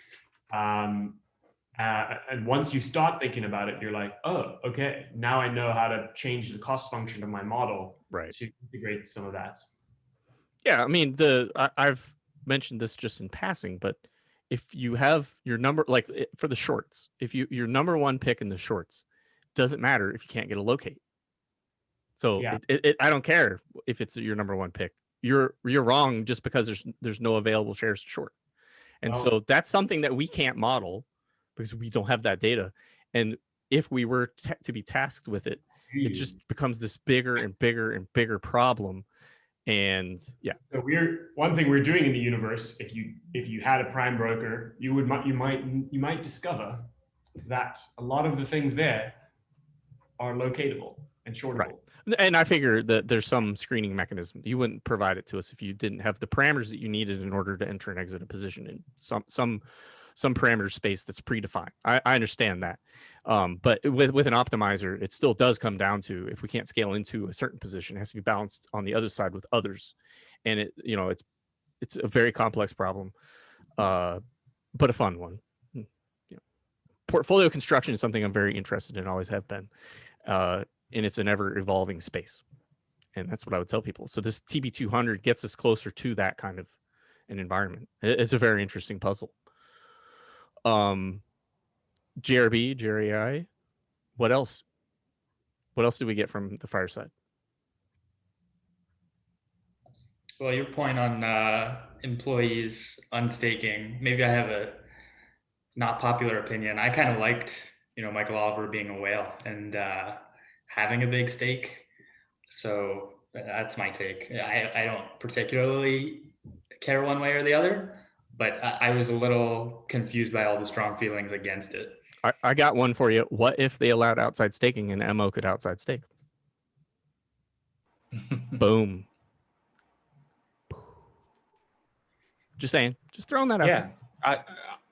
And once you start thinking about it, you're like, oh, okay, now I know how to change the cost function of my model to integrate some of that. Yeah, I mean, I've mentioned this just in passing, but if you have your number, like for the shorts, if your number one pick in the shorts, doesn't matter if you can't get a locate. So I don't care if it's your number one pick. You're wrong just because there's no available shares to short. And so that's something that we can't model because we don't have that data. And if we were to be tasked with it, it just becomes this bigger and bigger and bigger problem. And so one thing we're doing in the universe, if you had a prime broker, you might discover that a lot of the things there are locatable and shortable. Right. And I figure that there's some screening mechanism. You wouldn't provide it to us if you didn't have the parameters that you needed in order to enter and exit a position in some parameter space that's predefined. I understand that. But with an optimizer, it still does come down to, if we can't scale into a certain position, it has to be balanced on the other side with others. And it's a very complex problem, but a fun one. Portfolio construction is something I'm very interested in, always have been. And it's an ever evolving space. And that's what I would tell people. So this TB200 gets us closer to that kind of an environment. It's a very interesting puzzle. JRB, JRAI, what else? What else did we get from the Fireside? Well, your point on employees unstaking, maybe I have a not popular opinion. I kind of liked, Michael Oliver being a whale and having a big stake. So that's my take. I don't particularly care one way or the other, but I was a little confused by all the strong feelings against it. I got one for you. What if they allowed outside staking and MO could outside stake? Boom. Just saying, just throwing that out there.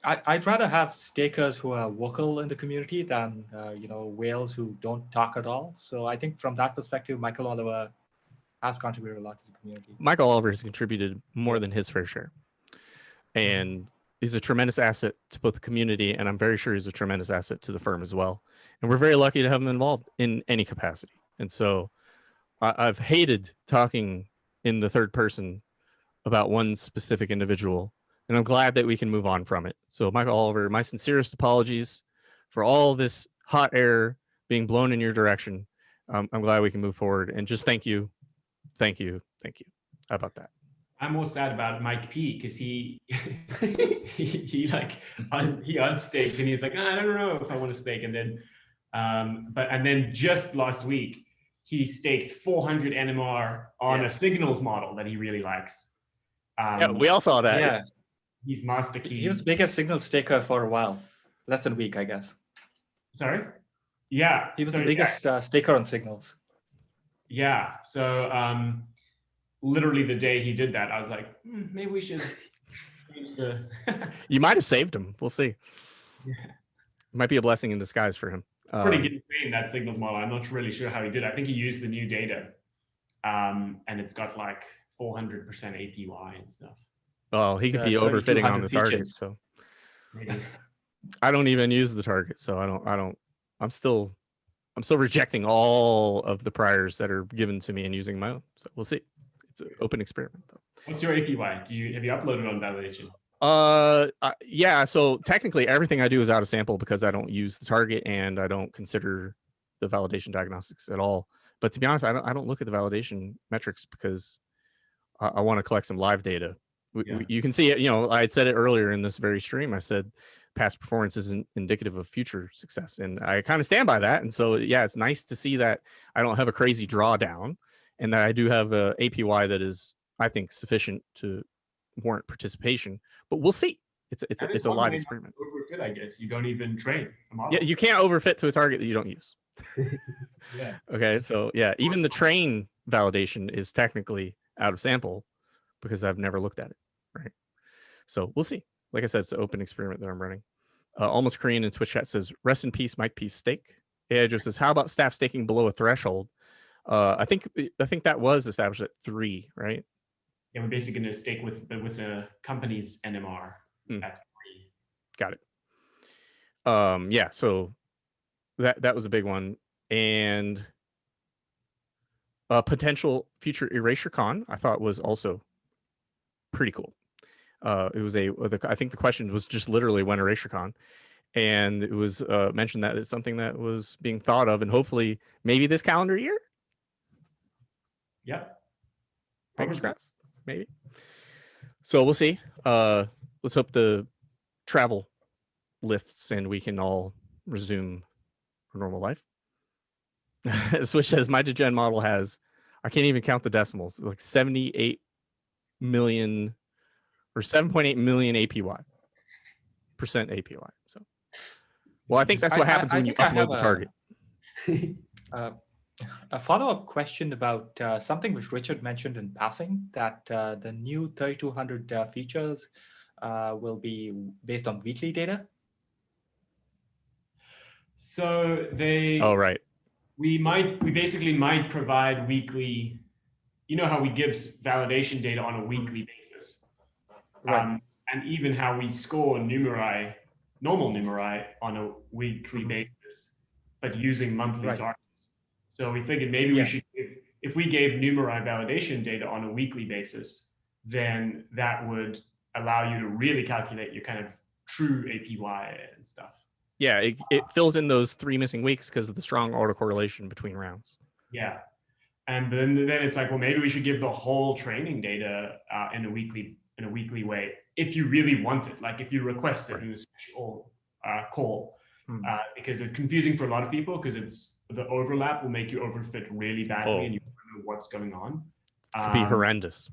I'd rather have stakers who are vocal in the community than whales who don't talk at all. So I think from that perspective, Michael Oliver has contributed a lot to the community. Michael Oliver has contributed more than his fair share, and he's a tremendous asset to both the community, and I'm very sure he's a tremendous asset to the firm as well. And we're very lucky to have him involved in any capacity. And so I've hated talking in the third person about one specific individual, and I'm glad that we can move on from it. So Michael Oliver, my sincerest apologies for all this hot air being blown in your direction. I'm glad we can move forward, and just thank you. Thank you. Thank you. How about that? I'm more sad about Mike P because he unstaked and he's like, I don't know if I want to stake. And then, and then just last week, he staked 400 NMR on a signals model that he really likes. Yeah, we all saw that. Yeah. He's master key. He was biggest signal staker for a while, less than a week, I guess. Sorry? Yeah. He was the biggest staker on signals. Yeah. So literally the day he did that, I was like, maybe we should change the... You might have saved him. We'll see. Yeah. It might be a blessing in disguise for him. Pretty good train, that signals model. I'm not really sure how he did. I think he used the new data. and it's got like 400% APY and stuff. Well, he could be 3,200 overfitting on the target. features. So Maybe. I don't even use the target. So I'm still rejecting all of the priors that are given to me and using my own. So we'll see. It's an open experiment though. What's your APY? Have you uploaded on validation? Yeah. So technically everything I do is out of sample because I don't use the target and I don't consider the validation diagnostics at all. But to be honest, I don't look at the validation metrics because I want to collect some live data. You can see it, I had said it earlier in this very stream. I said past performance isn't indicative of future success. And I kind of stand by that. And so, yeah, it's nice to see that I don't have a crazy drawdown and that I do have a APY that is, I think, sufficient to warrant participation. But we'll see. It's a live experiment. Overfit, I guess. You don't even train a model. Yeah, you can't overfit to a target that you don't use. Yeah. Okay, so yeah, even the train validation is technically out of sample because I've never looked at it, right? So we'll see. Like I said, it's an open experiment that I'm running. Almost Korean in Twitch chat says, rest in peace, Mike P. Steak. AI Joe says, how about staff staking below a threshold? I think that was established at 3, right? Yeah, we're basically going to stake with the company's NMR at 3. Got it. Yeah, so that was a big one. And potential future erasure con, I thought was also pretty cool. It was I think the question was just literally when erasure con, and it was mentioned that it's something that was being thought of, and hopefully maybe this calendar year. Yep. Fingers crossed, maybe. So we'll see. Let's hope the travel lifts and we can all resume our normal life. Switch says my degen model has, I can't even count the decimals, like 78 million or 7.8 million APY. So, well, I think that's what happens when you upload the target. A follow-up question about something which Richard mentioned in passing, that the new 3,200 features will be based on weekly data. So Oh, right. We basically might provide weekly, how we give validation data on a weekly basis. Right. And even how we score normal Numerai on a weekly basis, but using monthly targets. So we figured maybe we should if we gave Numerai validation data on a weekly basis, then that would allow you to really calculate your kind of true APY and stuff. Yeah, it fills in those 3 missing weeks because of the strong autocorrelation between rounds. Yeah. And then it's like, well, maybe we should give the whole training data in a weekly way, if you really want it, like if you request it in a special call, because it's confusing for a lot of people because the overlap will make you overfit really badly and you don't know what's going on. It could be horrendous.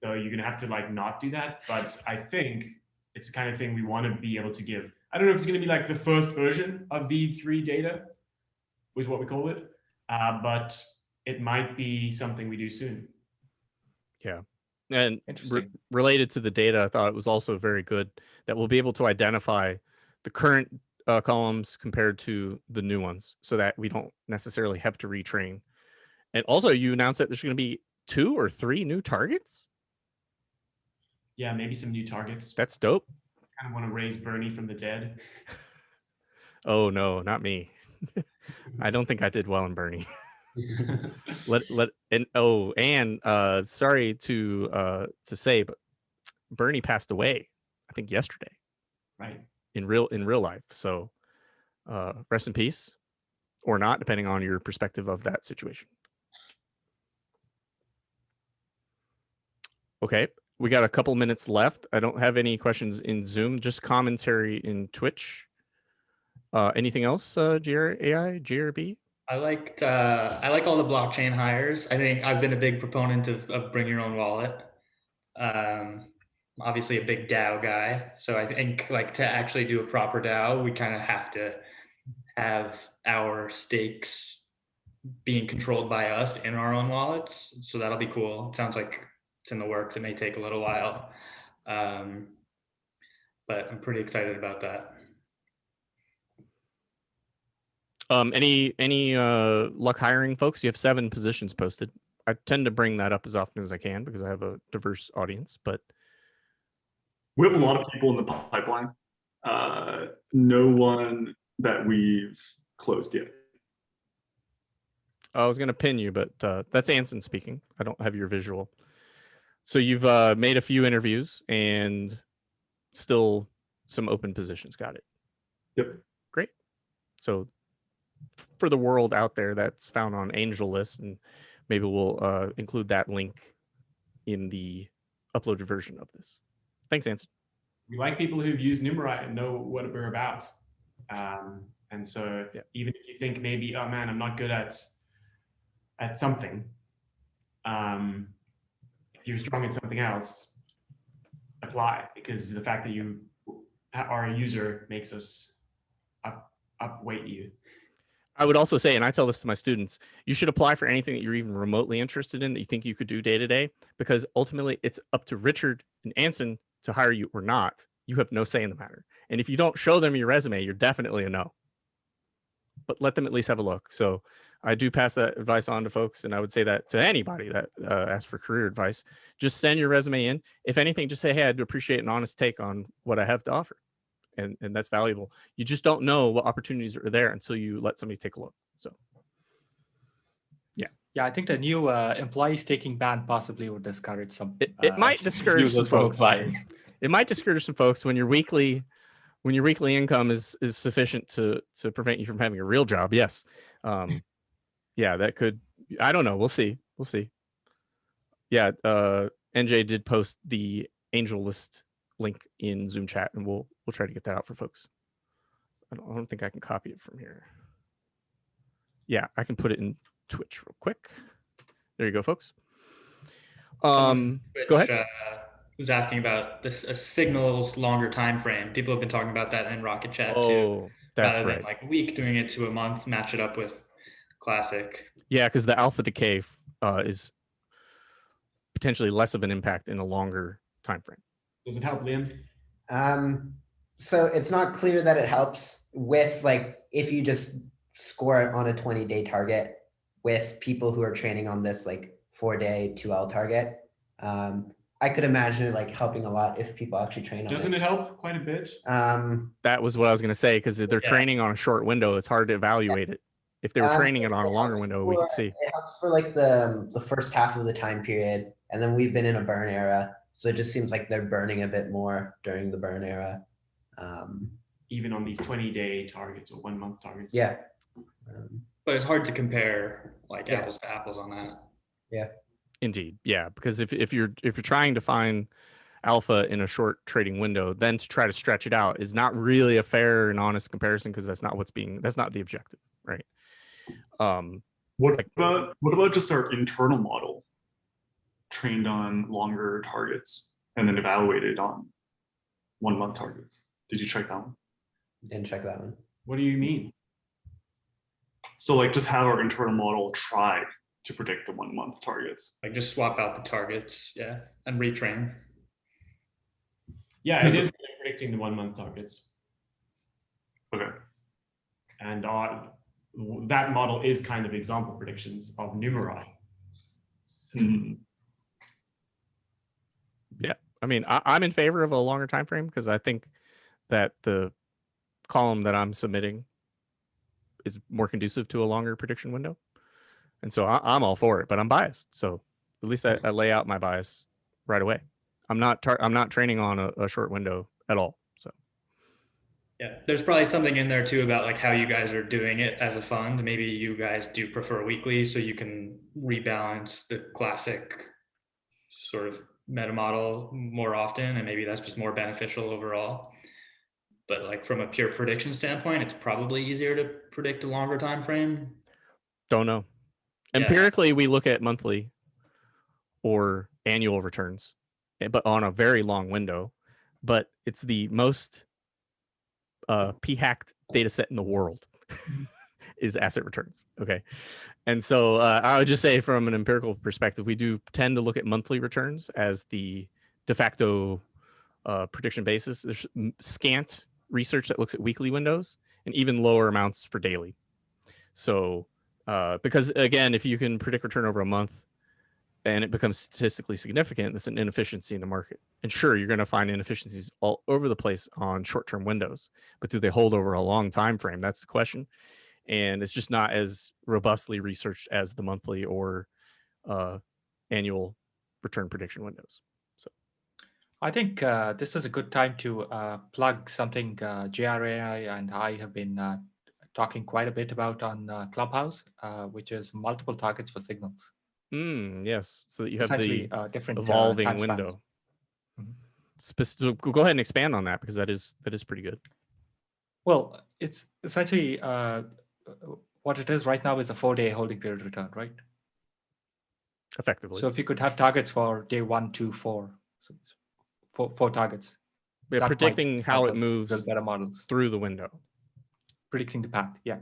So you're gonna have to not do that. But I think it's the kind of thing we want to be able to give. I don't know if it's gonna be like the first version of V3 data, is what we call it, but it might be something we do soon. Yeah. And related to the data, I thought it was also very good that we'll be able to identify the current columns compared to the new ones so that we don't necessarily have to retrain. And also you announced that there's going to be 2 or 3 new targets. Yeah, maybe some new targets. That's dope. I kind of want to raise Bernie from the dead. Oh no, not me. I don't think I did well in Bernie. Sorry to say, but Bernie passed away, I think yesterday. Right. In real life. So rest in peace, or not, depending on your perspective of that situation. Okay, we got a couple minutes left. I don't have any questions in Zoom, just commentary in Twitch. Anything else, GRB? I like all the blockchain hires. I think I've been a big proponent of bring your own wallet. Obviously a big DAO guy. So I think to actually do a proper DAO, we kind of have to have our stakes being controlled by us in our own wallets. So that'll be cool. It sounds like it's in the works. It may take a little while. But I'm pretty excited about that. Any luck hiring, folks? You have 7 positions posted. I tend to bring that up as often as I can because I have a diverse audience, but we have a lot of people in the pipeline. No one that we've closed yet. I was going to pin you, but that's Anson speaking. I don't have your visual. So you've made a few interviews and still some open positions. Got it. Yep. Great. So for the world out there, that's found on AngelList, and maybe we'll include that link in the uploaded version of this. Thanks, Anson. We like people who've used Numerai and know what we're about. And so even if you think maybe, oh man, I'm not good at something, if you're strong at something else, apply, because the fact that you are a user makes us upweight you. I would also say, and I tell this to my students, you should apply for anything that you're even remotely interested in that you think you could do day to day, because ultimately it's up to Richard and Anson to hire you or not. You have no say in the matter. And if you don't show them your resume, you're definitely a no. But let them at least have a look. So I do pass that advice on to folks, and I would say that to anybody that asks for career advice. Just send your resume in. If anything, just say, hey, I'd appreciate an honest take on what I have to offer. And that's valuable. You just don't know what opportunities are there until you let somebody take a look. So, yeah. Yeah, I think the new employees taking ban possibly would discourage some. It might discourage some folks. It might discourage some folks when your weekly income is sufficient to prevent you from having a real job. Yes. Yeah, that could, I don't know. We'll see. Yeah. NJ did post the AngelList link in Zoom chat, and we'll try to get that out for folks. I don't think I can copy it from here. Yeah, I can put it in Twitch real quick. There you go, folks. Go ahead. Who's asking about this Signals longer time frame? People have been talking about that in Rocket Chat too. Oh, that's rather right. than like a week, doing it to a month, match it up with Classic. Yeah, because the alpha decay is potentially less of an impact in a longer time frame. Does it help, Liam? So it's not clear that it helps with, like, if you just score it on a 20-day target with people who are training on this like 4-day 2L target. I could imagine it like helping a lot if people actually train on it. Doesn't it help quite a bit? That was what I was going to say, because if they're training on a short window, it's hard to evaluate it. If they were training it on a longer window, we could see. It helps for like the first half of the time period, and then we've been in a burn era, so it just seems like they're burning a bit more during the burn era. Even on these 20-day targets or 1-month targets. Yeah. But it's hard to compare like apples to apples on that. Yeah. Indeed. Yeah. Because if you're trying to find alpha in a short trading window, then to try to stretch it out is not really a fair and honest comparison, because that's not the objective, right? What about just our internal model trained on longer targets and then evaluated on 1-month targets? Did you check that one? Didn't check that one. What do you mean? So like just have our internal model try to predict the 1-month targets. Like just swap out the targets, and retrain. Yeah, it is predicting the 1-month targets. Okay. And that model is kind of example predictions of Numerai. So, Yeah. I mean, I'm in favor of a longer time frame, because I think that the column that I'm submitting is more conducive to a longer prediction window. And so I'm all for it, but I'm biased. So at least I lay out my bias right away. I'm not training on a short window at all. So yeah, there's probably something in there too about like how you guys are doing it as a fund. Maybe you guys do prefer weekly, so you can rebalance the classic sort of meta model more often, and maybe that's just more beneficial overall. But like from a pure prediction standpoint, it's probably easier to predict a longer time frame. don't know. Empirically, we look at monthly or annual returns, but on a very long window. But it's the most p-hacked data set in the world is asset returns. Okay. And so I would just say from an empirical perspective, we do tend to look at monthly returns as the de facto prediction basis. There's scant research that looks at weekly windows, and even lower amounts for daily. So because again, if you can predict return over a month, and it becomes statistically significant, that's an inefficiency in the market. And sure, you're going to find inefficiencies all over the place on short-term windows, but do they hold over a long time frame? That's the question. And it's just not as robustly researched as the monthly or annual return prediction windows. So I think this is a good time to plug something JRAI and I have been talking quite a bit about on Clubhouse, which is multiple targets for signals. Yes, so that you have Essentially, the different evolving time window. spans. So go ahead and expand on that, because that is pretty good. Well, it's essentially what it is right now is a 4-day holding period return, right? Effectively. So if you could have targets for day 1, 2, 4, so four targets. Yeah, that predicting might how help it us to moves build better models. through the window. Predicting the path, yeah.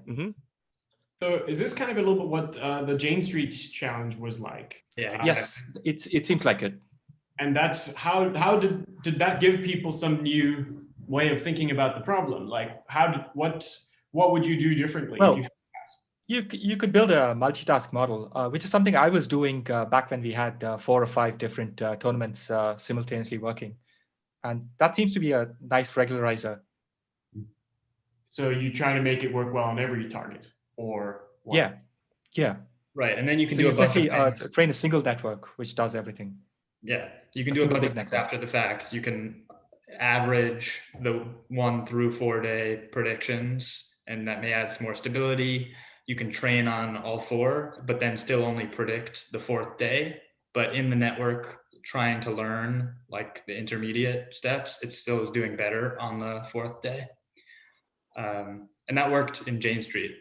So is this kind of a little bit what the Jane Street challenge was like? Yeah. Yes, it seems like it. And that's how did that give people some new way of thinking about the problem? Like what would you do differently? Well, if you could build a multitask model, which is something I was doing back when we had 4 or 5 different tournaments simultaneously working. And that seems to be a nice regularizer. So you try to make it work well on every target, or what? Yeah. Right, and then you can So do you a bunch of essentially things. train a single network, which does everything. Yeah, you can A do a single bunch big of things network. after the fact. You can average the 1 through 4 day predictions, and that may add some more stability. You can train on all 4, but then still only predict the 4th day. But in the network, trying to learn like the intermediate steps, it still is doing better on the 4th day. And that worked in Jane Street,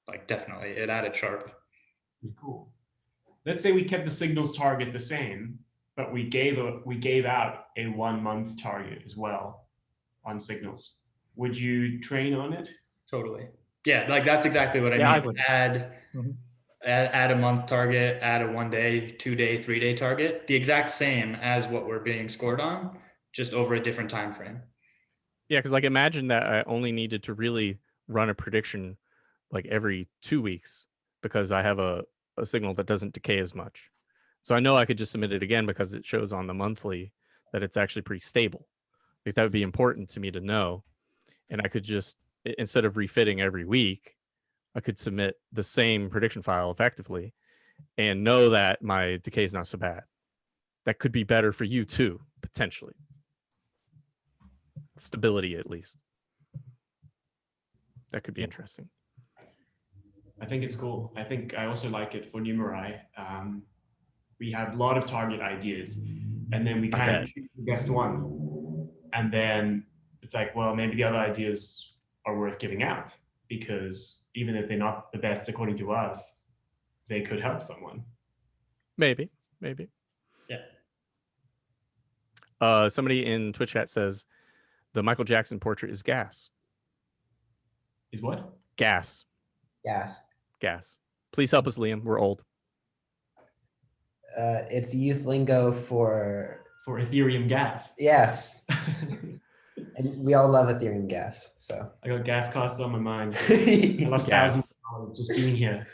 like definitely. It added sharp. Cool. Let's say we kept the signals target the same, but we gave out a 1-month target as well on signals. Would you train on it? Totally. Yeah, like that's exactly what I mean. I would. Add a month target, add a 1 day, 2 day, 3 day target, the exact same as what we're being scored on, just over a different time frame. Yeah, because like imagine that I only needed to really run a prediction like every 2 weeks because I have a signal that doesn't decay as much. So I know I could just submit it again because it shows on the monthly that it's actually pretty stable. Like that would be important to me to know. And I could just, instead of refitting every week, I could submit the same prediction file effectively and know that my decay is not so bad. That could be better for you too, potentially. Stability, at least. That could be interesting. I think it's cool. I think I also like it for Numerai. We have a lot of target ideas, and then we kind of choose the best one. And then it's like, well, maybe the other ideas are worth giving out, because even if they're not the best according to us, they could help someone. Maybe. Yeah. Somebody in Twitch chat says the Michael Jackson portrait is gas. Is what? Gas. Gas. Please help us, Liam. We're old. It's youth lingo for Ethereum gas. Yes. And we all love Ethereum gas. So I got gas costs on my mind. I lost thousands of dollars just being here.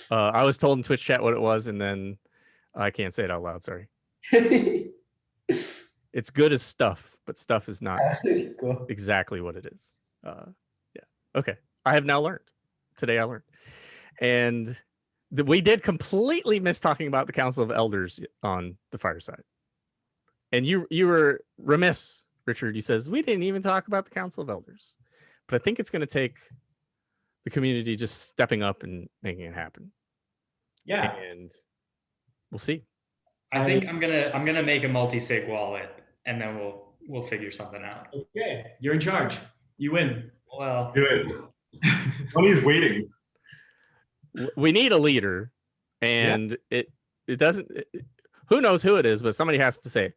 I was told in Twitch chat what it was, and then I can't say it out loud. Sorry. It's good as stuff, but stuff is not cool. exactly what it is. Yeah. Okay. I have now learned. Today I learned. And we did completely miss talking about the Council of Elders on the Fireside. And you were remiss, Richard. You says, we didn't even talk about the Council of Elders. But I think it's going to take the community just stepping up and making it happen. Yeah. And we'll see. I think I'm gonna make a multi-sig wallet, and then we'll figure something out. Okay, you're in charge. You win. Well, Do it. Money's waiting. We need a leader, and it doesn't. Who knows who it is, but somebody has to say,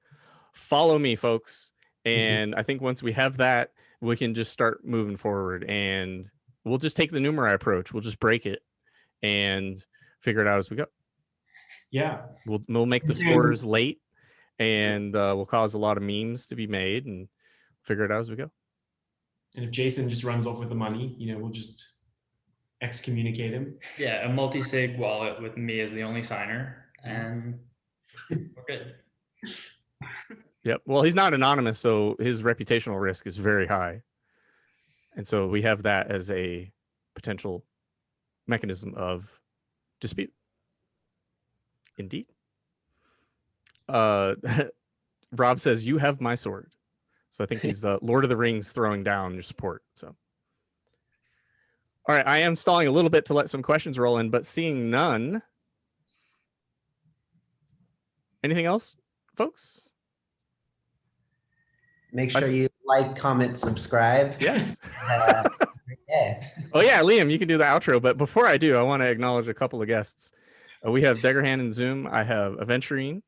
"Follow me, folks." And I think once we have that, we can just start moving forward, and we'll just take the Numerai approach. We'll just break it and figure it out as we go. Yeah. We'll make the scores late, and we'll cause a lot of memes to be made, and figure it out as we go. And if Jason just runs off with the money, we'll just excommunicate him. Yeah, a multi-sig wallet with me as the only signer, and we're good. Yep. Well, he's not anonymous, so his reputational risk is very high. And so we have that as a potential mechanism of dispute. Indeed. Rob says, you have my sword. So I think he's the Lord of the Rings throwing down your support. So, all right, I am stalling a little bit to let some questions roll in, but seeing none. Anything else, folks? Make sure you like, comment, subscribe. Yes. Yeah. Oh yeah, Liam, you can do the outro. But before I do, I want to acknowledge a couple of guests. We have Deggerhan in Zoom. I have Aventurine.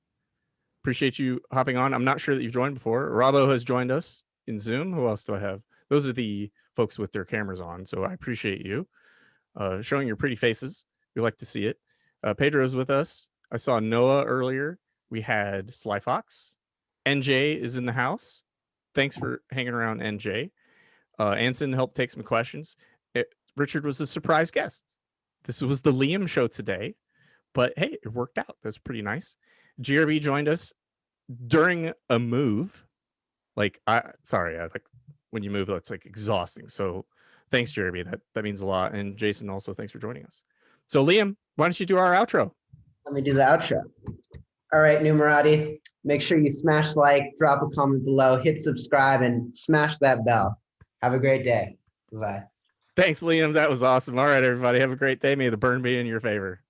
Appreciate you hopping on. I'm not sure that you've joined before. Robbo has joined us in Zoom. Who else do I have? Those are the folks with their cameras on. So I appreciate you showing your pretty faces. We like to see it. Pedro's with us. I saw Noah earlier. We had Sly Fox. NJ is in the house. Thanks for hanging around, NJ. Anson helped take some questions. Richard was a surprise guest. This was the Liam show today, but hey, it worked out. That's pretty nice. GRB joined us during a move. Like, like when you move, that's like exhausting. So thanks, GRB. That means a lot. And Jason also, thanks for joining us. So Liam, why don't you do our outro? Let me do the outro. All right, Numerati, make sure you smash like, drop a comment below, hit subscribe, and smash that bell. Have a great day. Bye. Thanks, Liam. That was awesome. All right, everybody. Have a great day. May the burn be in your favor.